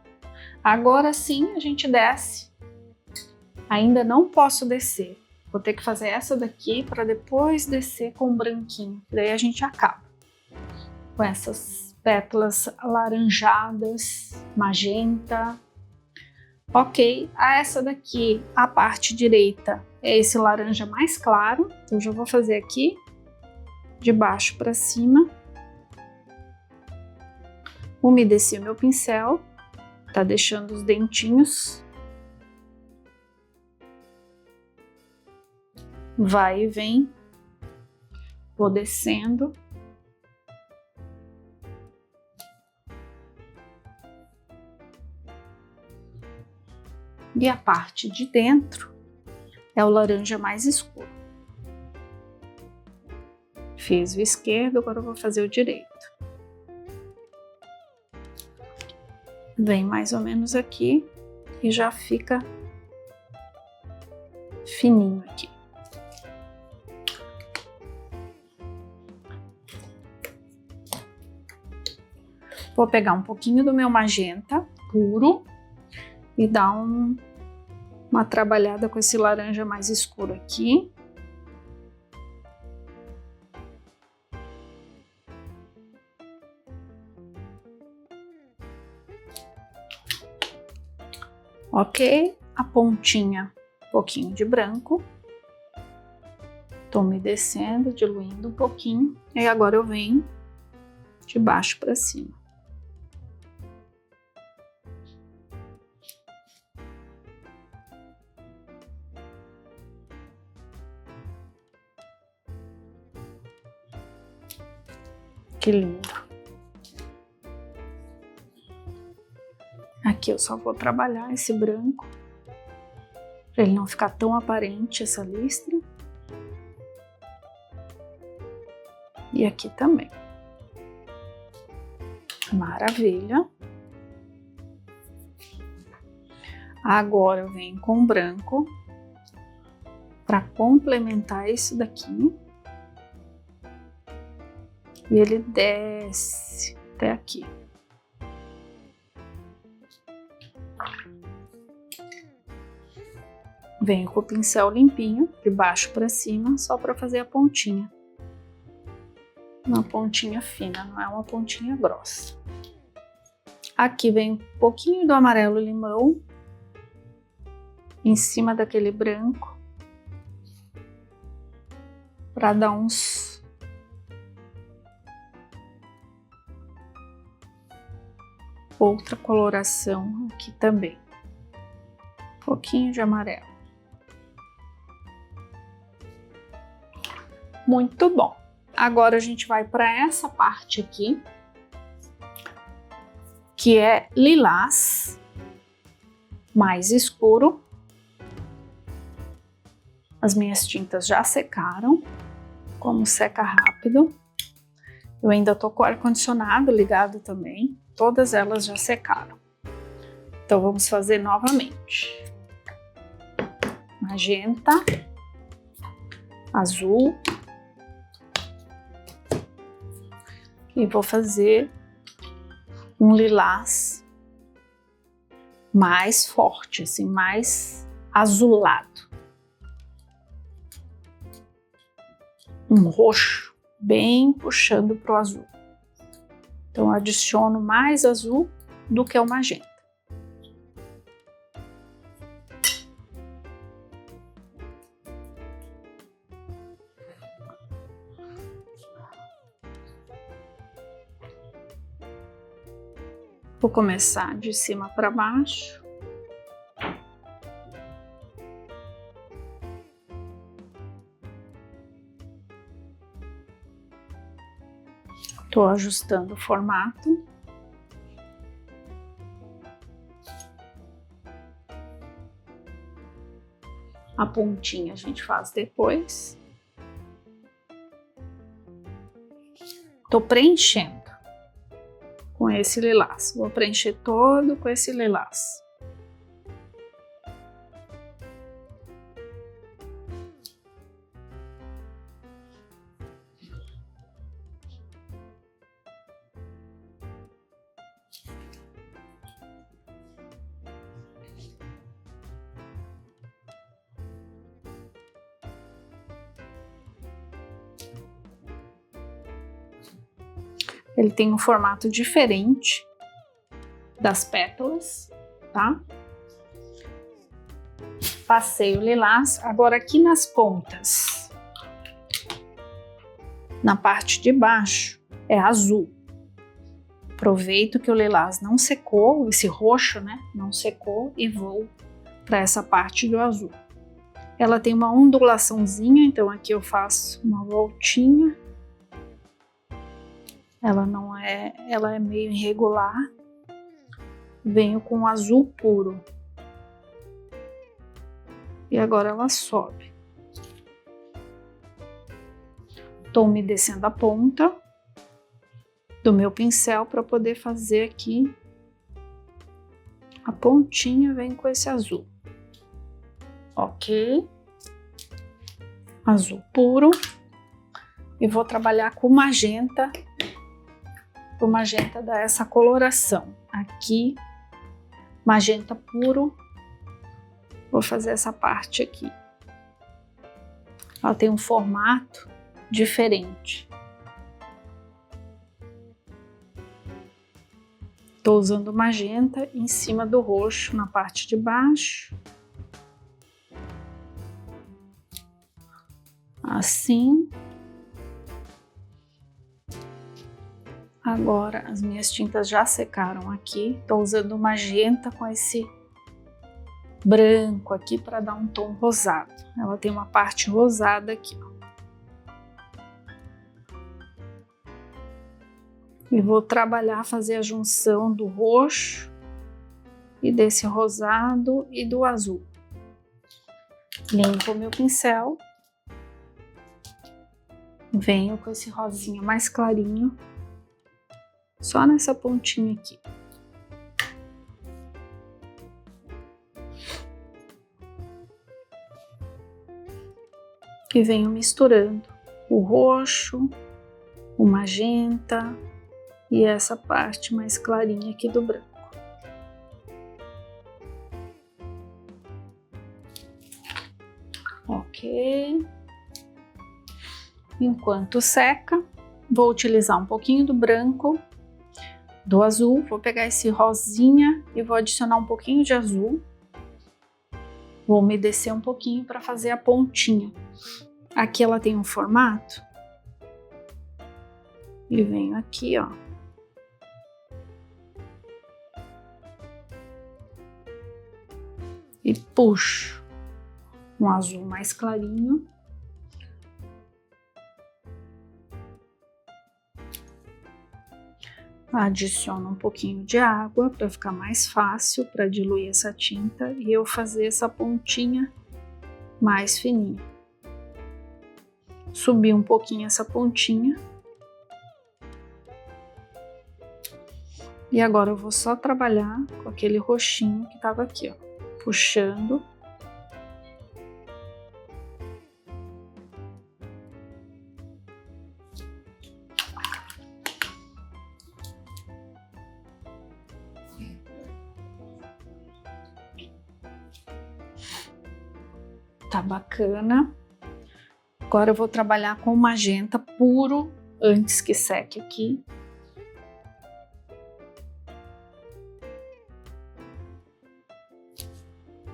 Agora sim a gente desce. Ainda não posso descer. Vou ter que fazer essa daqui para depois descer com o branquinho. Daí a gente acaba com essas pétalas alaranjadas, magenta. Ok, essa daqui, a parte direita, é esse laranja mais claro. Então já vou fazer aqui, de baixo para cima. Umedeci o meu pincel, tá deixando os dentinhos. Vai e vem, vou descendo. E a parte de dentro é o laranja mais escuro. Fiz o esquerdo, agora eu vou fazer o direito. Vem mais ou menos aqui e já fica fininho aqui. Vou pegar um pouquinho do meu magenta puro e dar uma trabalhada com esse laranja mais escuro aqui. Ok, a pontinha, um pouquinho de branco. Tô umedecendo, diluindo um pouquinho. E agora eu venho de baixo para cima. Que lindo. Aqui eu só vou trabalhar esse branco, para ele não ficar tão aparente essa listra. E aqui também. Maravilha. Agora eu venho com branco para complementar isso daqui. E ele desce até aqui. Venho com o pincel limpinho, de baixo para cima, só para fazer a pontinha. Uma pontinha fina, não é uma pontinha grossa. Aqui vem um pouquinho do amarelo limão em cima daquele branco para dar outra coloração aqui também. Um pouquinho de amarelo. Muito bom. Agora a gente vai para essa parte aqui, que é lilás mais escuro. As minhas tintas já secaram, como seca rápido. Eu ainda tô com o ar-condicionado ligado também, todas elas já secaram. Então vamos fazer novamente. Magenta, azul. E vou fazer um lilás mais forte, assim, mais azulado. Um roxo bem puxando para o azul. Então adiciono mais azul do que o magenta. Vou começar de cima para baixo. Estou ajustando o formato. A pontinha a gente faz depois. Estou preenchendo com esse lilás. Vou preencher todo com esse lilás. Ele tem um formato diferente das pétalas, tá? Passei o lilás. Agora aqui nas pontas, na parte de baixo, é azul. Aproveito que o lilás não secou, esse roxo, né? Não secou e vou para essa parte do azul. Ela tem uma ondulaçãozinha, então aqui eu faço uma voltinha. Ela é meio irregular. Venho com azul puro. E agora ela sobe. Estou umedecendo a ponta do meu pincel para poder fazer aqui a pontinha. Vem com esse azul. Ok. Azul puro. E vou trabalhar com magenta. O magenta dá essa coloração. Aqui, magenta puro. Vou fazer essa parte aqui. Ela tem um formato diferente. Estou usando magenta em cima do roxo na parte de baixo. Assim. Agora as minhas tintas já secaram aqui. Estou usando magenta com esse branco aqui para dar um tom rosado. Ela tem uma parte rosada aqui, ó. E vou trabalhar, fazer a junção do roxo e desse rosado e do azul. Limpo meu pincel. Venho com esse rosinha mais clarinho, só nessa pontinha aqui. E venho misturando o roxo, o magenta e essa parte mais clarinha aqui do branco. Ok. Enquanto seca, vou utilizar um pouquinho do branco, do azul, vou pegar esse rosinha e vou adicionar um pouquinho de azul. Vou umedecer um pouquinho para fazer a pontinha. Aqui ela tem um formato. E venho aqui, ó. E puxo um azul mais clarinho. Adiciono um pouquinho de água para ficar mais fácil para diluir essa tinta e eu fazer essa pontinha mais fininha. Subi um pouquinho essa pontinha. E agora eu vou só trabalhar com aquele roxinho que estava aqui, ó, puxando. Tá bacana. Agora eu vou trabalhar com o magenta puro antes que seque aqui.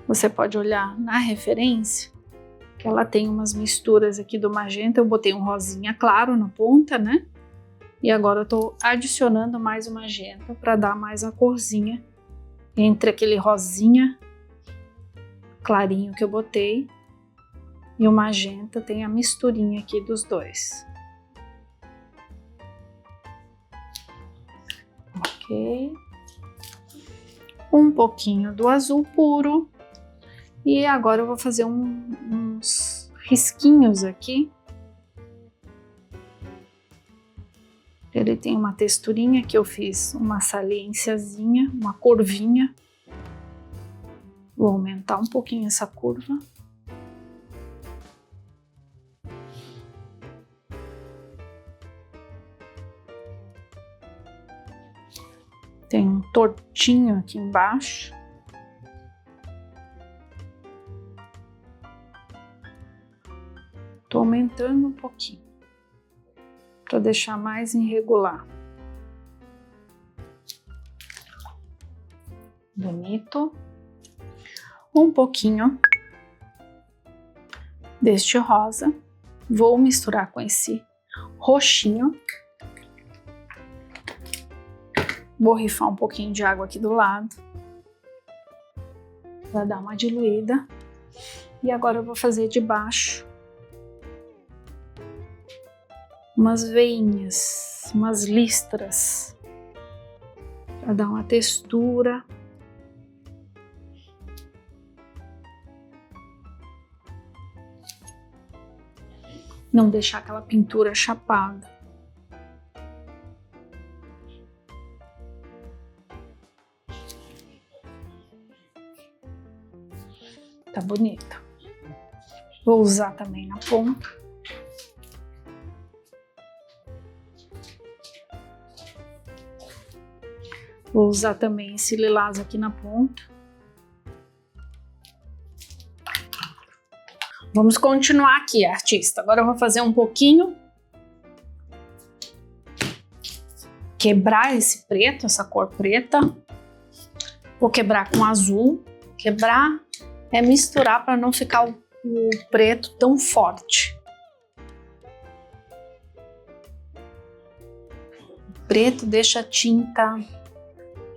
Você pode olhar na referência que ela tem umas misturas aqui do magenta. Eu botei um rosinha claro na ponta, né? E agora eu tô adicionando mais o magenta para dar mais a corzinha entre aquele rosinha clarinho que eu botei e o magenta, tem a misturinha aqui dos dois. Ok. Um pouquinho do azul puro. E agora eu vou fazer uns risquinhos aqui. Ele tem uma texturinha que eu fiz, uma saliênciazinha, uma curvinha. Vou aumentar um pouquinho essa curva. Tem um tortinho aqui embaixo. Tô aumentando um pouquinho para deixar mais irregular. Bonito. Um pouquinho deste rosa. Vou misturar com esse roxinho. Vou rifar um pouquinho de água aqui do lado para dar uma diluída. E agora eu vou fazer de baixo umas veinhas, umas listras para dar uma textura. Não deixar aquela pintura chapada. Tá bonito. Vou usar também na ponta. Vou usar também esse lilás aqui na ponta. Vamos continuar aqui, artista. Agora eu vou fazer um pouquinho. Quebrar esse preto, essa cor preta. Vou quebrar com azul. Quebrar é misturar para não ficar o preto tão forte. O preto deixa a tinta,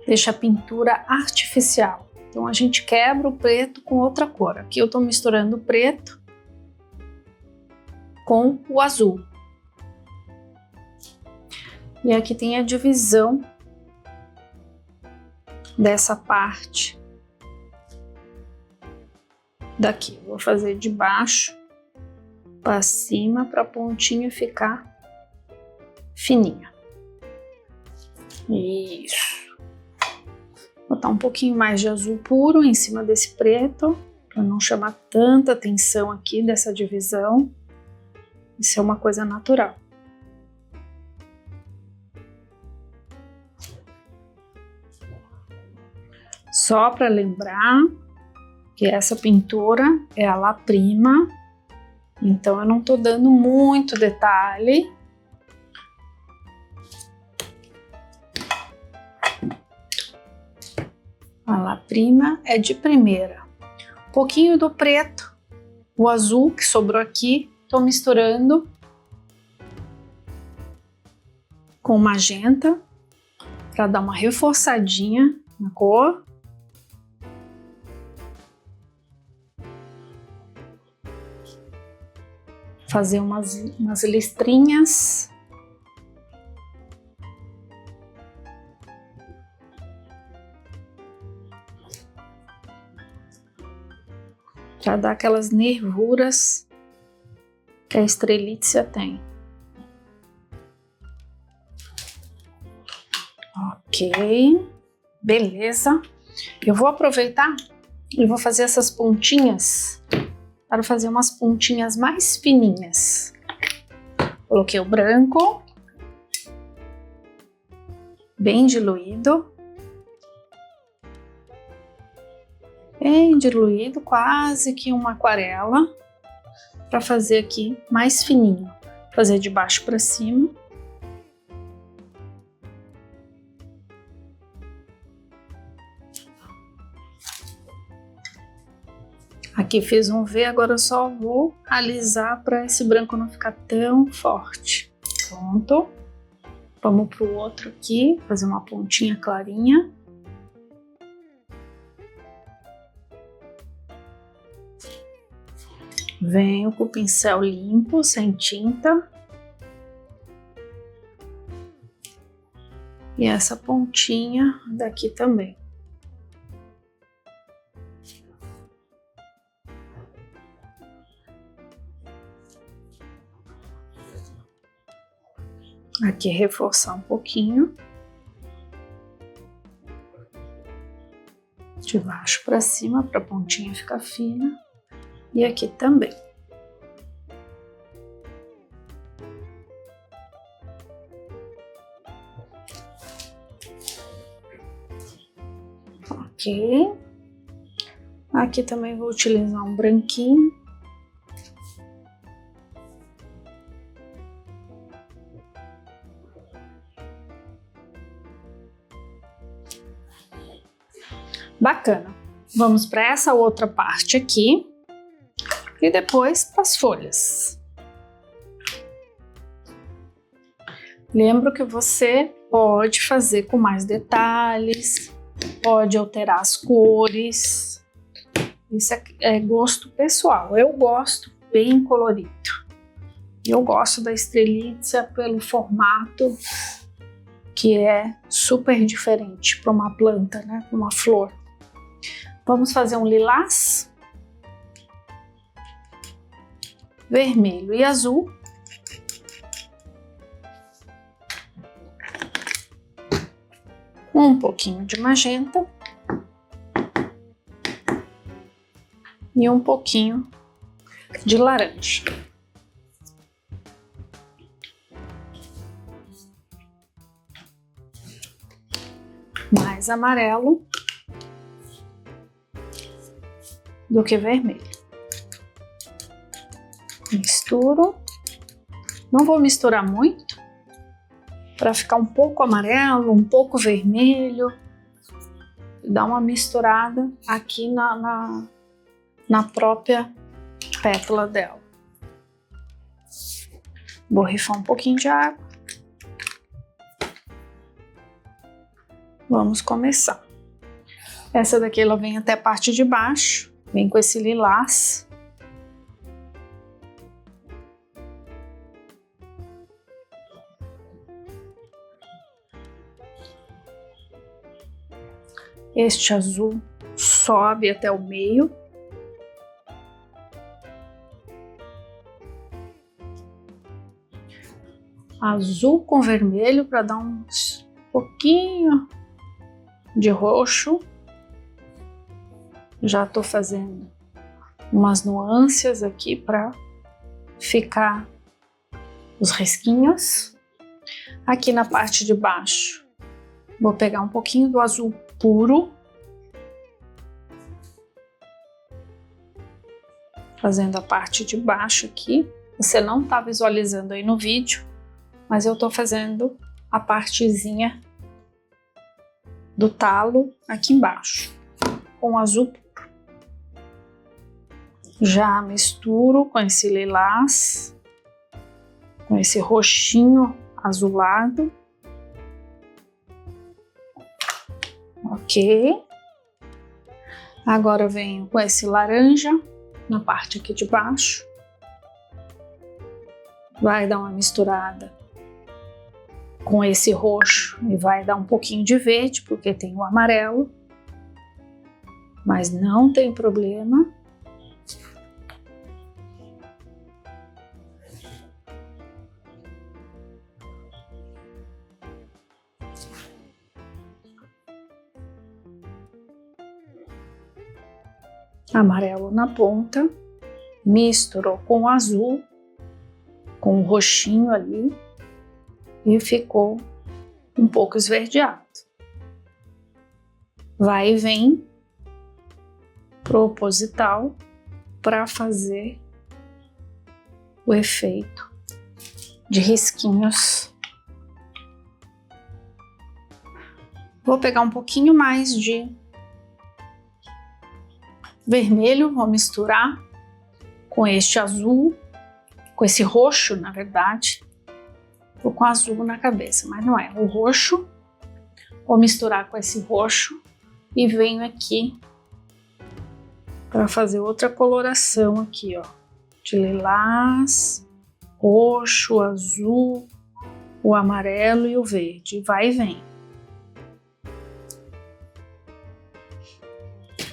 deixa a pintura artificial. Então a gente quebra o preto com outra cor. Aqui eu estou misturando o preto com o azul. E aqui tem a divisão dessa parte daqui. Vou fazer de baixo para cima para a pontinha ficar fininha. Isso. Vou botar um pouquinho mais de azul puro em cima desse preto para não chamar tanta atenção aqui dessa divisão. Isso é uma coisa natural. Só para lembrar que essa pintura é a La Prima, então eu não tô dando muito detalhe. A La Prima é de primeira. Um pouquinho do preto, o azul que sobrou aqui, tô misturando com o magenta para dar uma reforçadinha na cor. Fazer umas listrinhas. Para dar aquelas nervuras que a estrelícia tem. Ok, beleza. Eu vou aproveitar e vou fazer essas pontinhas para fazer umas pontinhas mais fininhas. Coloquei o branco, bem diluído. Bem diluído, quase que uma aquarela, para fazer aqui mais fininho. Fazer de baixo para cima. Aqui fiz um V, agora eu só vou alisar para esse branco não ficar tão forte. Pronto. Vamos para o outro aqui, fazer uma pontinha clarinha. Venho com o pincel limpo, sem tinta. E essa pontinha daqui também. Aqui reforçar um pouquinho. De baixo para cima, para a pontinha ficar fina. E aqui também. Ok. Aqui também vou utilizar um branquinho. Bacana. Vamos para essa outra parte aqui. E depois para as folhas. Lembro que você pode fazer com mais detalhes, pode alterar as cores. Isso é gosto pessoal. Eu gosto bem colorido. Eu gosto da estrelícia pelo formato que é super diferente para uma planta, né? Para uma flor. Vamos fazer um lilás, vermelho e azul. Um pouquinho de magenta e um pouquinho de laranja. Mais amarelo do que vermelho. Misturo. Não vou misturar muito para ficar um pouco amarelo, um pouco vermelho. Dá uma misturada aqui na própria pétala dela. Borrifar um pouquinho de água. Vamos começar. Essa daqui ela vem até a parte de baixo, vem com esse lilás. Este azul sobe até o meio. Azul com vermelho para dar um pouquinho de roxo. Já estou fazendo umas nuances aqui para ficar os risquinhos. Aqui na parte de baixo, vou pegar um pouquinho do azul puro, fazendo a parte de baixo aqui. Você não está visualizando aí no vídeo, mas eu estou fazendo a partezinha do talo aqui embaixo, com azul puro. Já misturo com esse lilás, com esse roxinho azulado. Ok. Agora eu venho com esse laranja na parte aqui de baixo. Vai dar uma misturada com esse roxo e vai dar um pouquinho de verde, porque tem o amarelo. Mas não tem problema. Amarelo na ponta, misturou com o azul, com o roxinho ali e ficou um pouco esverdeado. Vai e vem proposital para fazer o efeito de risquinhos. Vou pegar um pouquinho mais de vermelho, vou misturar com este azul, com esse roxo, na verdade. Tô com azul na cabeça, mas não é. O roxo, vou misturar com esse roxo e venho aqui para fazer outra coloração aqui, ó, de lilás, roxo, azul, o amarelo e o verde. Vai e vem.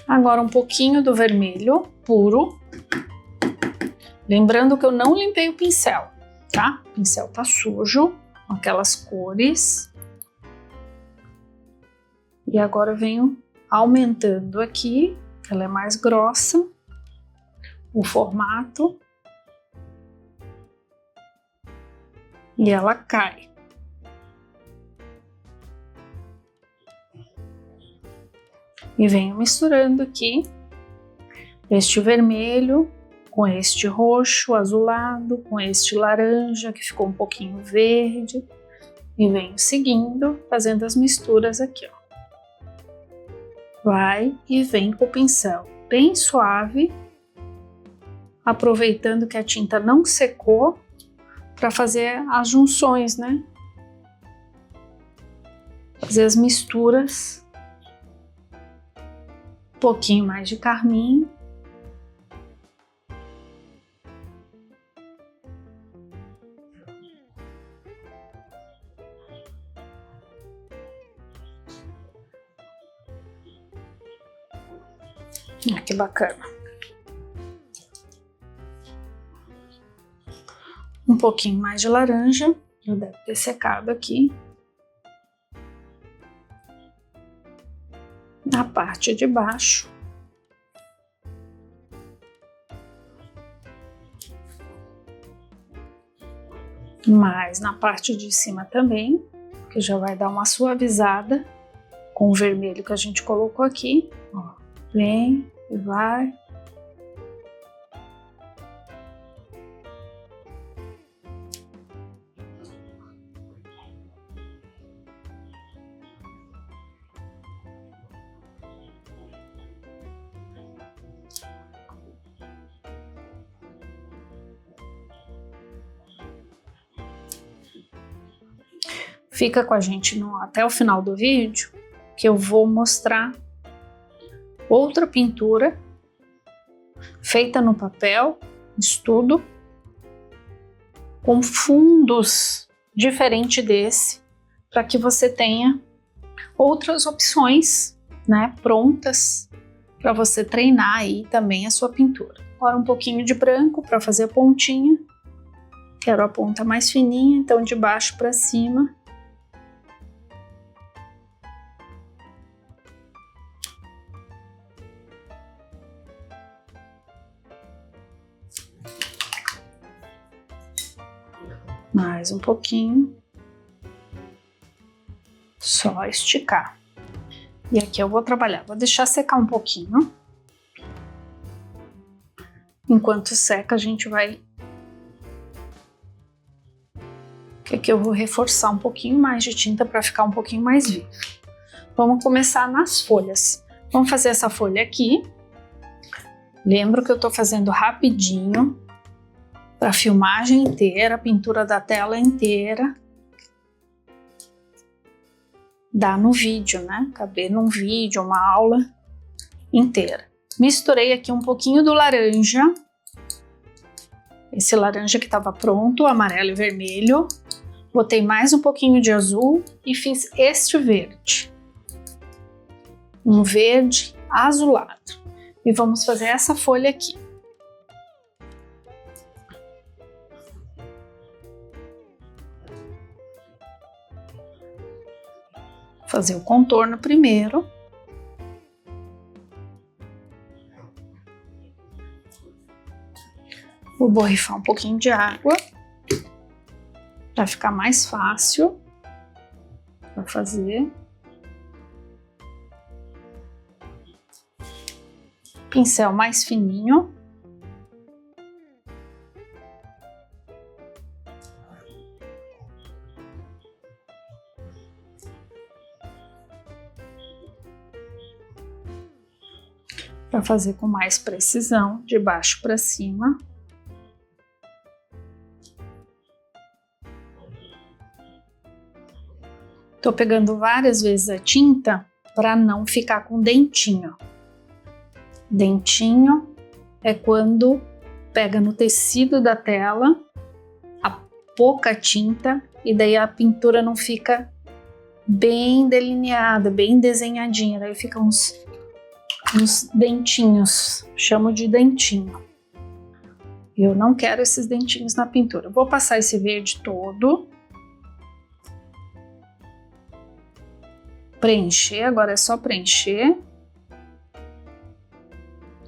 Agora um pouquinho do vermelho puro. Lembrando que eu não limpei o pincel, tá? O pincel tá sujo, com aquelas cores. E agora eu venho aumentando aqui, ela é mais grossa, o formato. E ela cai. E venho misturando aqui este vermelho com este roxo azulado, com este laranja que ficou um pouquinho verde, e venho seguindo, fazendo as misturas aqui, ó. Vai e vem com o pincel bem suave, aproveitando que a tinta não secou, para fazer as junções, né? Fazer as misturas. Um pouquinho mais de carmim. Que bacana. Um pouquinho mais de laranja, já deve ter secado aqui. Na parte de baixo. Mas na parte de cima também, que já vai dar uma suavizada com o vermelho que a gente colocou aqui. Ó, vem e vai. Fica com a gente até o final do vídeo, que eu vou mostrar outra pintura feita no papel, estudo, com fundos diferentes desse, para que você tenha outras opções né, prontas para você treinar aí também a sua pintura. Agora um pouquinho de branco para fazer a pontinha. Quero a ponta mais fininha, então de baixo para cima. Mais um pouquinho. Só esticar. E aqui eu vou trabalhar, vou deixar secar um pouquinho. Enquanto seca, a gente vai... Que aqui eu vou reforçar um pouquinho mais de tinta para ficar um pouquinho mais vivo. Vamos começar nas folhas. Vamos fazer essa folha aqui. Lembro que eu tô fazendo rapidinho, para a filmagem inteira, a pintura da tela inteira. Dá no vídeo, né? Caber num vídeo, uma aula inteira. Misturei aqui um pouquinho do laranja. Esse laranja que estava pronto, amarelo e vermelho. Botei mais um pouquinho de azul e fiz este verde. Um verde azulado. E vamos fazer essa folha aqui. Fazer o contorno primeiro. Vou borrifar um pouquinho de água para ficar mais fácil para fazer. Pincel mais fininho. Para fazer com mais precisão, de baixo para cima. Tô pegando várias vezes a tinta para não ficar com dentinho. Dentinho é quando pega no tecido da tela a pouca tinta e daí a pintura não fica bem delineada, bem desenhadinha, daí fica uns dentinhos, chamo de dentinho. Eu não quero esses dentinhos na pintura. Vou passar esse verde todo. Preencher, agora é só preencher.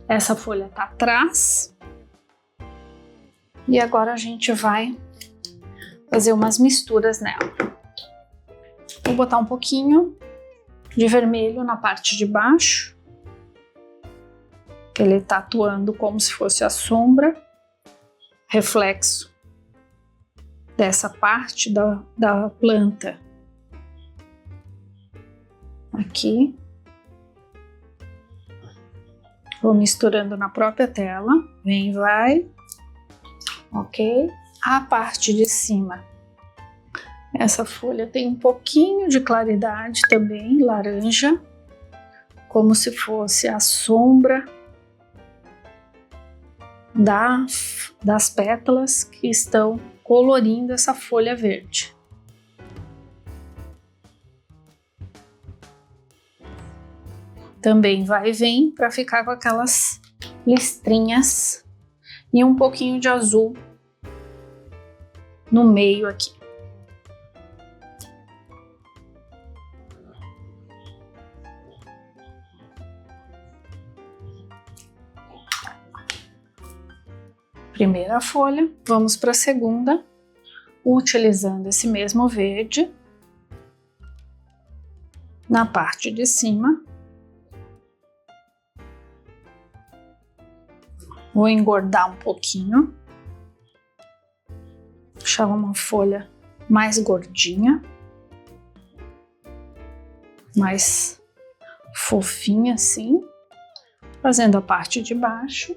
Essa folha tá atrás. E agora a gente vai fazer umas misturas nela. Vou botar um pouquinho de vermelho na parte de baixo. Ele tá atuando como se fosse a sombra, reflexo dessa parte da planta. Aqui. Vou misturando na própria tela. Vem e vai. Ok? A parte de cima. Essa folha tem um pouquinho de claridade também, laranja. Como se fosse a sombra das pétalas que estão colorindo essa folha verde. Também vai e vem para ficar com aquelas listrinhas e um pouquinho de azul no meio aqui. Primeira folha, vamos para a segunda, utilizando esse mesmo verde na parte de cima. Vou engordar um pouquinho, deixar uma folha mais gordinha, mais fofinha assim, fazendo a parte de baixo.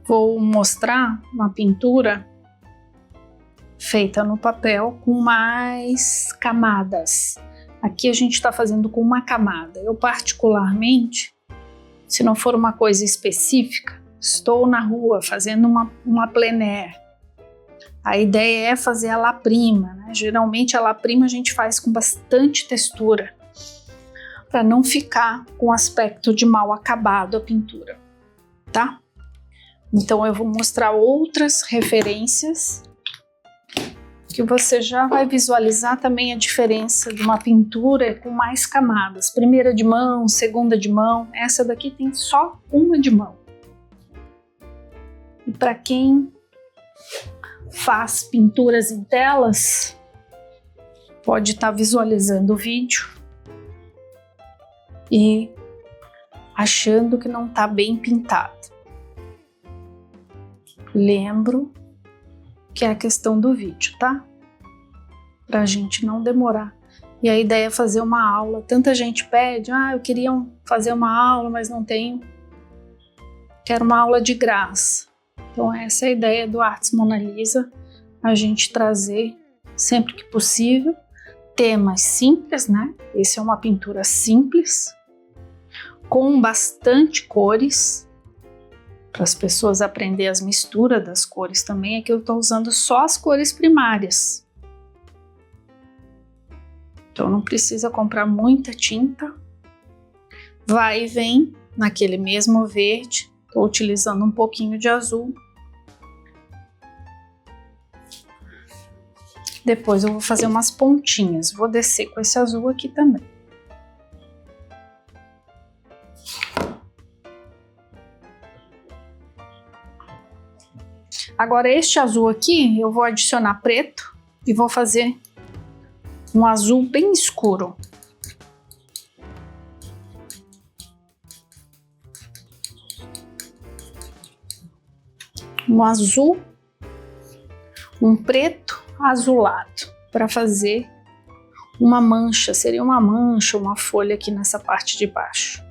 Vou mostrar uma pintura feita no papel com mais camadas. Aqui a gente está fazendo com uma camada. Eu particularmente Se não for uma coisa específica, estou na rua fazendo uma plein air. A ideia é fazer a La Prima, né? Geralmente a La Prima a gente faz com bastante textura, para não ficar com aspecto de mal acabado a pintura, tá? Então eu vou mostrar outras referências que você já vai visualizar também a diferença de uma pintura com mais camadas. Primeira de mão, segunda de mão, essa daqui tem só uma de mão. E para quem faz pinturas em telas, pode estar visualizando o vídeo e achando que não está bem pintado. Lembro que é a questão do vídeo, tá? Para a gente não demorar. E a ideia é fazer uma aula. Tanta gente pede, eu queria fazer uma aula, mas não tenho. Quero uma aula de graça. Então essa é a ideia do Artes Mona Lisa, a gente trazer sempre que possível temas simples, né? Esse é uma pintura simples, com bastante cores, para as pessoas aprenderem as misturas das cores também. Aqui eu estou usando só as cores primárias. Então não precisa comprar muita tinta. Vai e vem naquele mesmo verde. Estou utilizando um pouquinho de azul. Depois eu vou fazer umas pontinhas. Vou descer com esse azul aqui também. Agora este azul aqui eu vou adicionar preto e vou fazer um azul bem escuro. Um azul, um preto azulado, para fazer uma mancha, seria uma mancha, uma folha aqui nessa parte de baixo.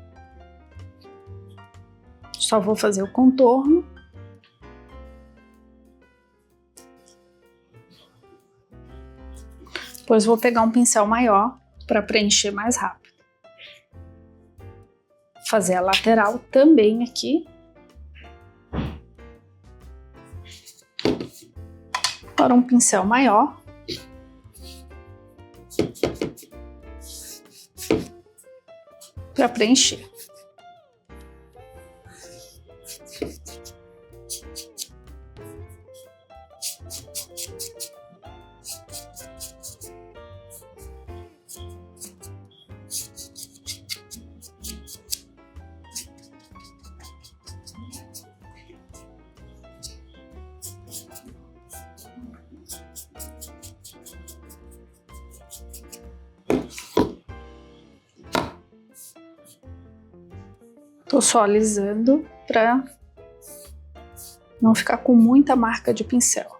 Só vou fazer o contorno. Depois vou pegar um pincel maior para preencher mais rápido. Fazer a lateral também aqui. Para um pincel maior. Para preencher. Tô só alisando para não ficar com muita marca de pincel.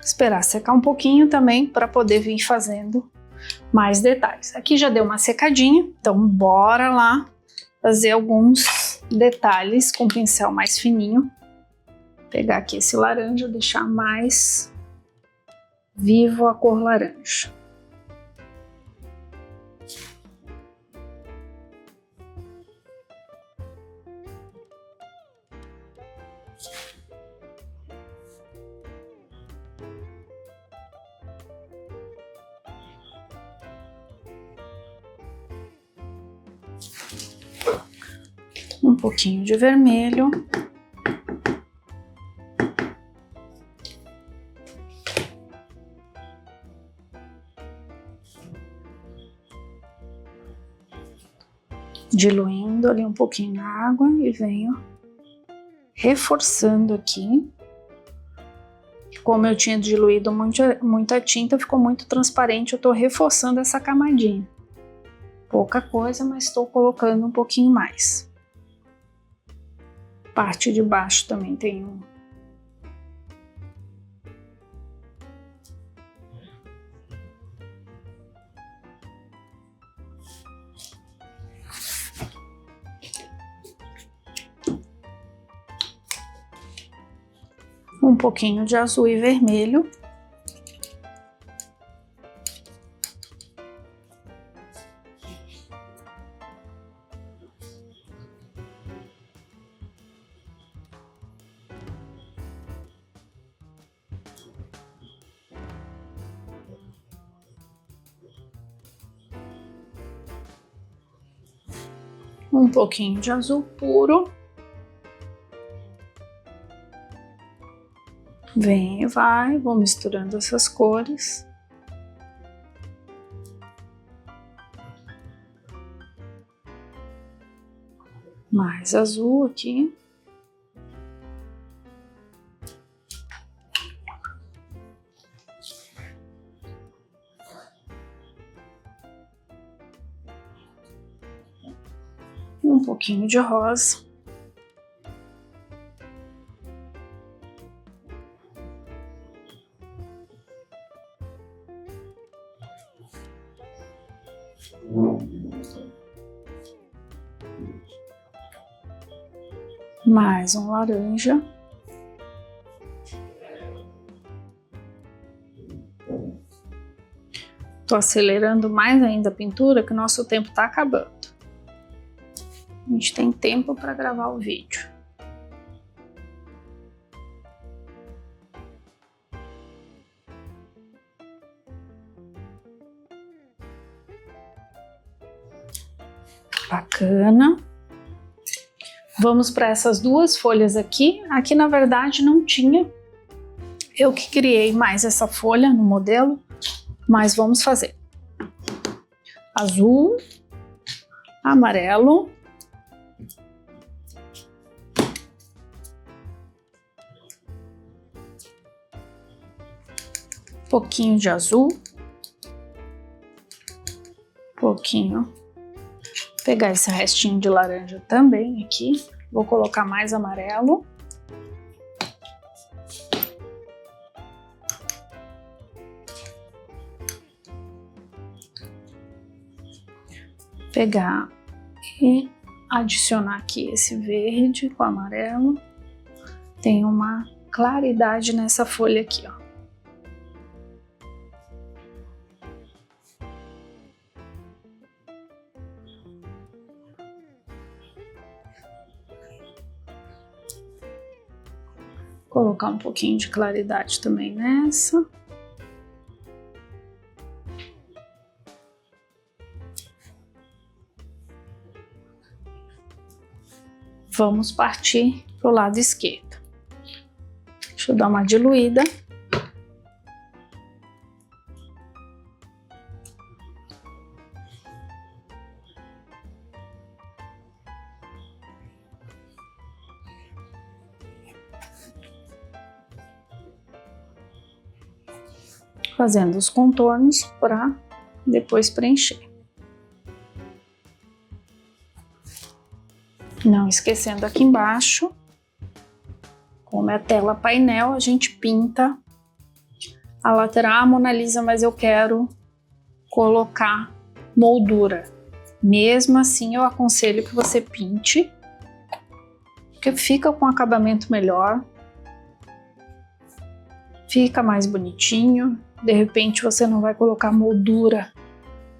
Esperar secar um pouquinho também para poder vir fazendo mais detalhes. Aqui já deu uma secadinha, então bora lá fazer alguns detalhes com pincel mais fininho. Pegar aqui esse laranja, deixar mais vivo a cor laranja. Um pouquinho de vermelho. Diluindo ali um pouquinho na água e venho reforçando aqui. Como eu tinha diluído muita tinta, ficou muito transparente, eu tô reforçando essa camadinha. Pouca coisa, mas estou colocando um pouquinho mais. Parte de baixo também tem um pouquinho de azul e vermelho. Um pouquinho de azul puro. Vem e vai, vou misturando essas cores. Mais azul aqui. Um pouquinho de rosa. Mais um laranja. Tô acelerando mais ainda a pintura, que o nosso tempo tá acabando. A gente tem tempo para gravar o vídeo. Bacana. Vamos para essas duas folhas aqui. Aqui, na verdade, não tinha. Eu que criei mais essa folha no modelo, mas vamos fazer. Azul, amarelo, pouquinho de azul, pouquinho. Pegar esse restinho de laranja também aqui. Vou colocar mais amarelo. Pegar e adicionar aqui esse verde com amarelo. Tem uma claridade nessa folha aqui, ó. Colocar um pouquinho de claridade também nessa. Vamos partir para o lado esquerdo. Deixa eu dar uma diluída. Fazendo os contornos para depois preencher. Não esquecendo aqui embaixo, como é a tela painel, a gente pinta a lateral. Ah, Mona Lisa, mas eu quero colocar moldura. Mesmo assim, eu aconselho que você pinte, porque fica com acabamento melhor, fica mais bonitinho. De repente você não vai colocar moldura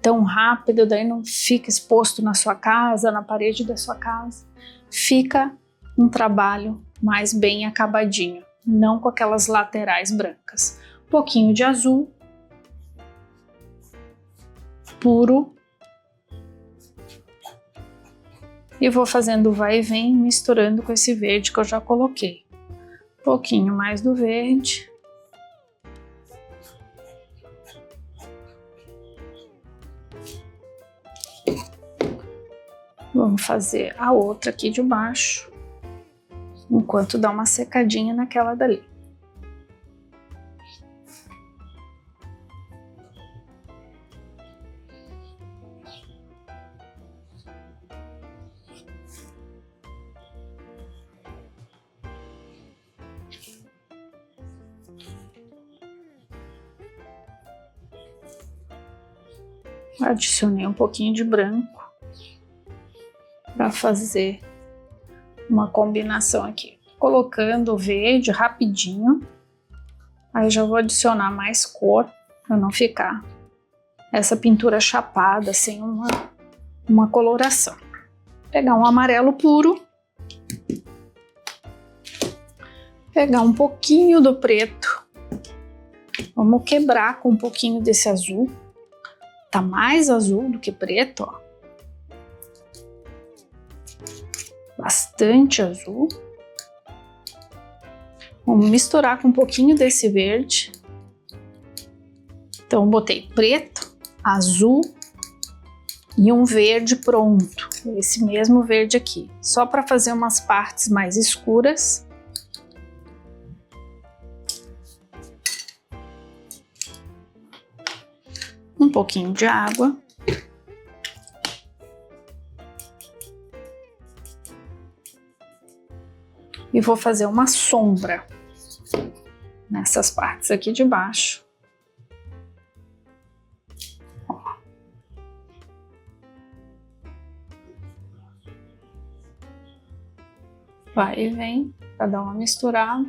tão rápido, daí não fica exposto na sua casa, na parede da sua casa. Fica um trabalho mais bem acabadinho, não com aquelas laterais brancas. Um pouquinho de azul puro. E vou fazendo vai e vem, misturando com esse verde que eu já coloquei. Um pouquinho mais do verde. Vamos fazer a outra aqui de baixo, enquanto dá uma secadinha naquela dali. Adicionei um pouquinho de branco para fazer uma combinação aqui. Colocando o verde rapidinho, aí já vou adicionar mais cor para não ficar essa pintura chapada sem uma coloração. Pegar um amarelo puro, pegar um pouquinho do preto, vamos quebrar com um pouquinho desse azul. Tá mais azul do que preto, ó. bastante azul. Vamos misturar com um pouquinho desse verde. Então, botei preto, azul e um verde pronto. Esse mesmo verde aqui. Só para fazer umas partes mais escuras. Um pouquinho de água. E vou fazer uma sombra nessas partes aqui de baixo. Ó. Vai e vem para dar uma misturada.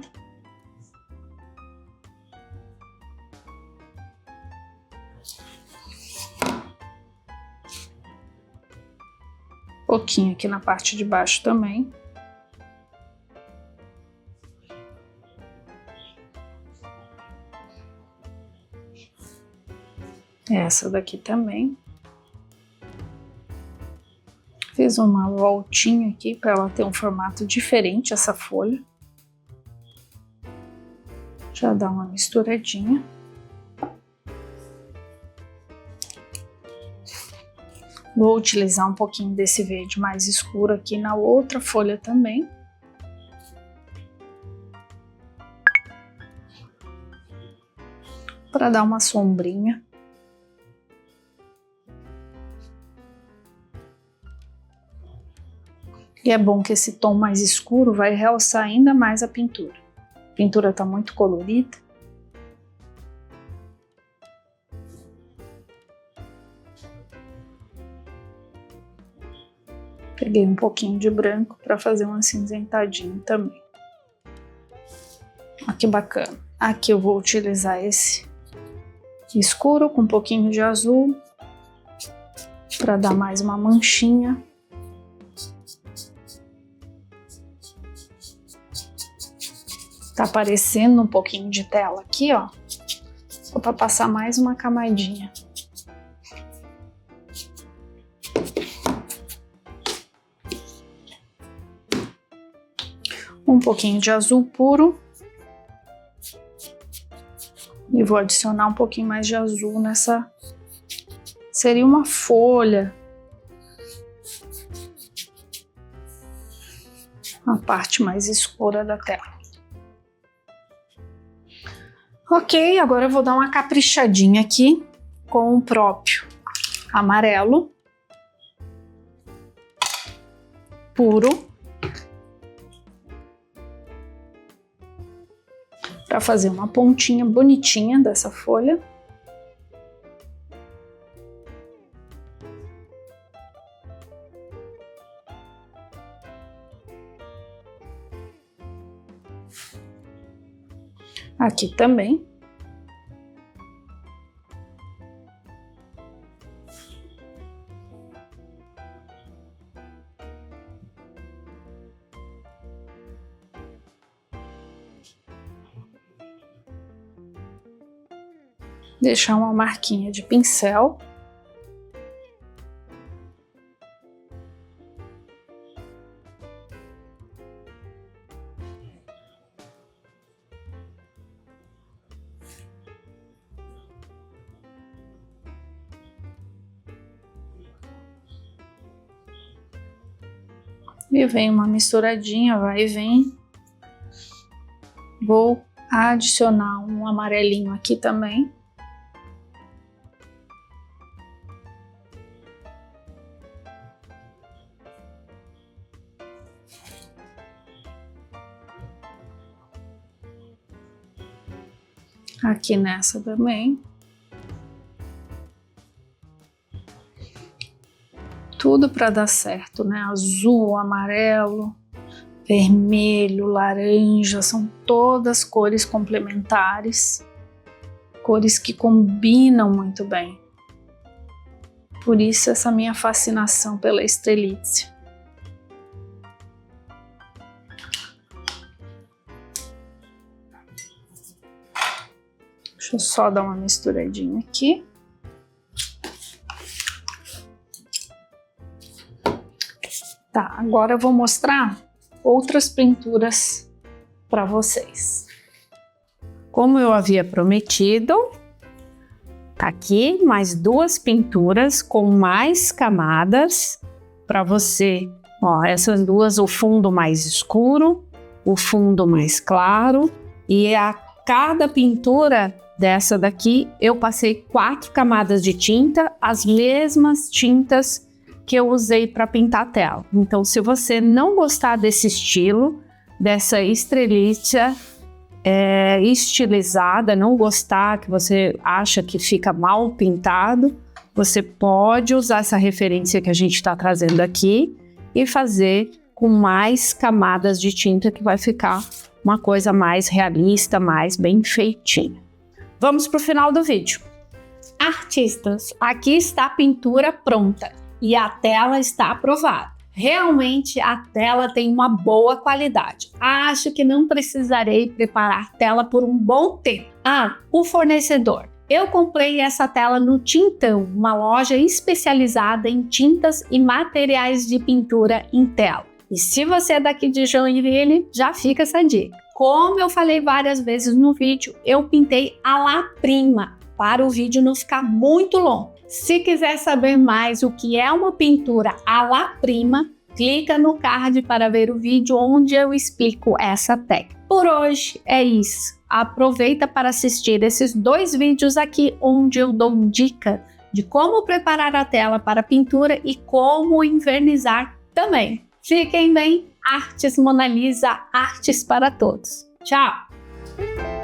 Um pouquinho aqui na parte de baixo também. Essa daqui também. Fiz uma voltinha aqui para ela ter um formato diferente, essa folha. Já dá uma misturadinha. Vou utilizar um pouquinho desse verde mais escuro aqui na outra folha também. Para dar uma sombrinha. E é bom que esse tom mais escuro vai realçar ainda mais a pintura. A pintura está muito colorida. Peguei um pouquinho de branco para fazer um acinzentadinho também. Olha que bacana. Aqui eu vou utilizar esse escuro com um pouquinho de azul para dar mais uma manchinha. Tá aparecendo um pouquinho de tela aqui, ó. Só para passar mais uma camadinha. Um pouquinho de azul puro. E vou adicionar um pouquinho mais de azul nessa... Seria uma folha. A parte mais escura da tela. Ok, agora eu vou dar uma caprichadinha aqui com o próprio amarelo puro para fazer uma pontinha bonitinha dessa folha. Aqui também. Deixar uma marquinha de pincel. E vem uma misturadinha, vai e vem. Vou adicionar um amarelinho aqui também. Aqui nessa também. Tudo para dar certo, né? Azul, amarelo, vermelho, laranja, são todas cores complementares, cores que combinam muito bem. Por isso essa minha fascinação pela Strelitzia. Deixa eu só dar uma misturadinha aqui. Tá, agora eu vou mostrar outras pinturas para vocês. Como eu havia prometido, tá aqui mais 2 pinturas com mais camadas para você. Ó, essas 2, o fundo mais escuro, o fundo mais claro, e a cada pintura dessa daqui eu passei 4 camadas de tinta, as mesmas tintas que eu usei para pintar a tela. Então, se você não gostar desse estilo, dessa estrelita estilizada, não gostar, que você acha que fica mal pintado, você pode usar essa referência que a gente está trazendo aqui e fazer com mais camadas de tinta, que vai ficar uma coisa mais realista, mais bem feitinha. Vamos para o final do vídeo. Artistas, aqui está a pintura pronta e a tela está aprovada. Realmente a tela tem uma boa qualidade. Acho que não precisarei preparar tela por um bom tempo. O fornecedor. Eu comprei essa tela no Tintão, uma loja especializada em tintas e materiais de pintura em tela. E se você é daqui de Joinville, já fica essa dica. Como eu falei várias vezes no vídeo, eu pintei à la prima, para o vídeo não ficar muito longo. Se quiser saber mais o que é uma pintura à la prima, clica no card para ver o vídeo onde eu explico essa técnica. Por hoje é isso. Aproveita para assistir esses 2 vídeos aqui onde eu dou dica de como preparar a tela para pintura e como invernizar também. Fiquem bem, Artes Mona Lisa, artes para todos. Tchau!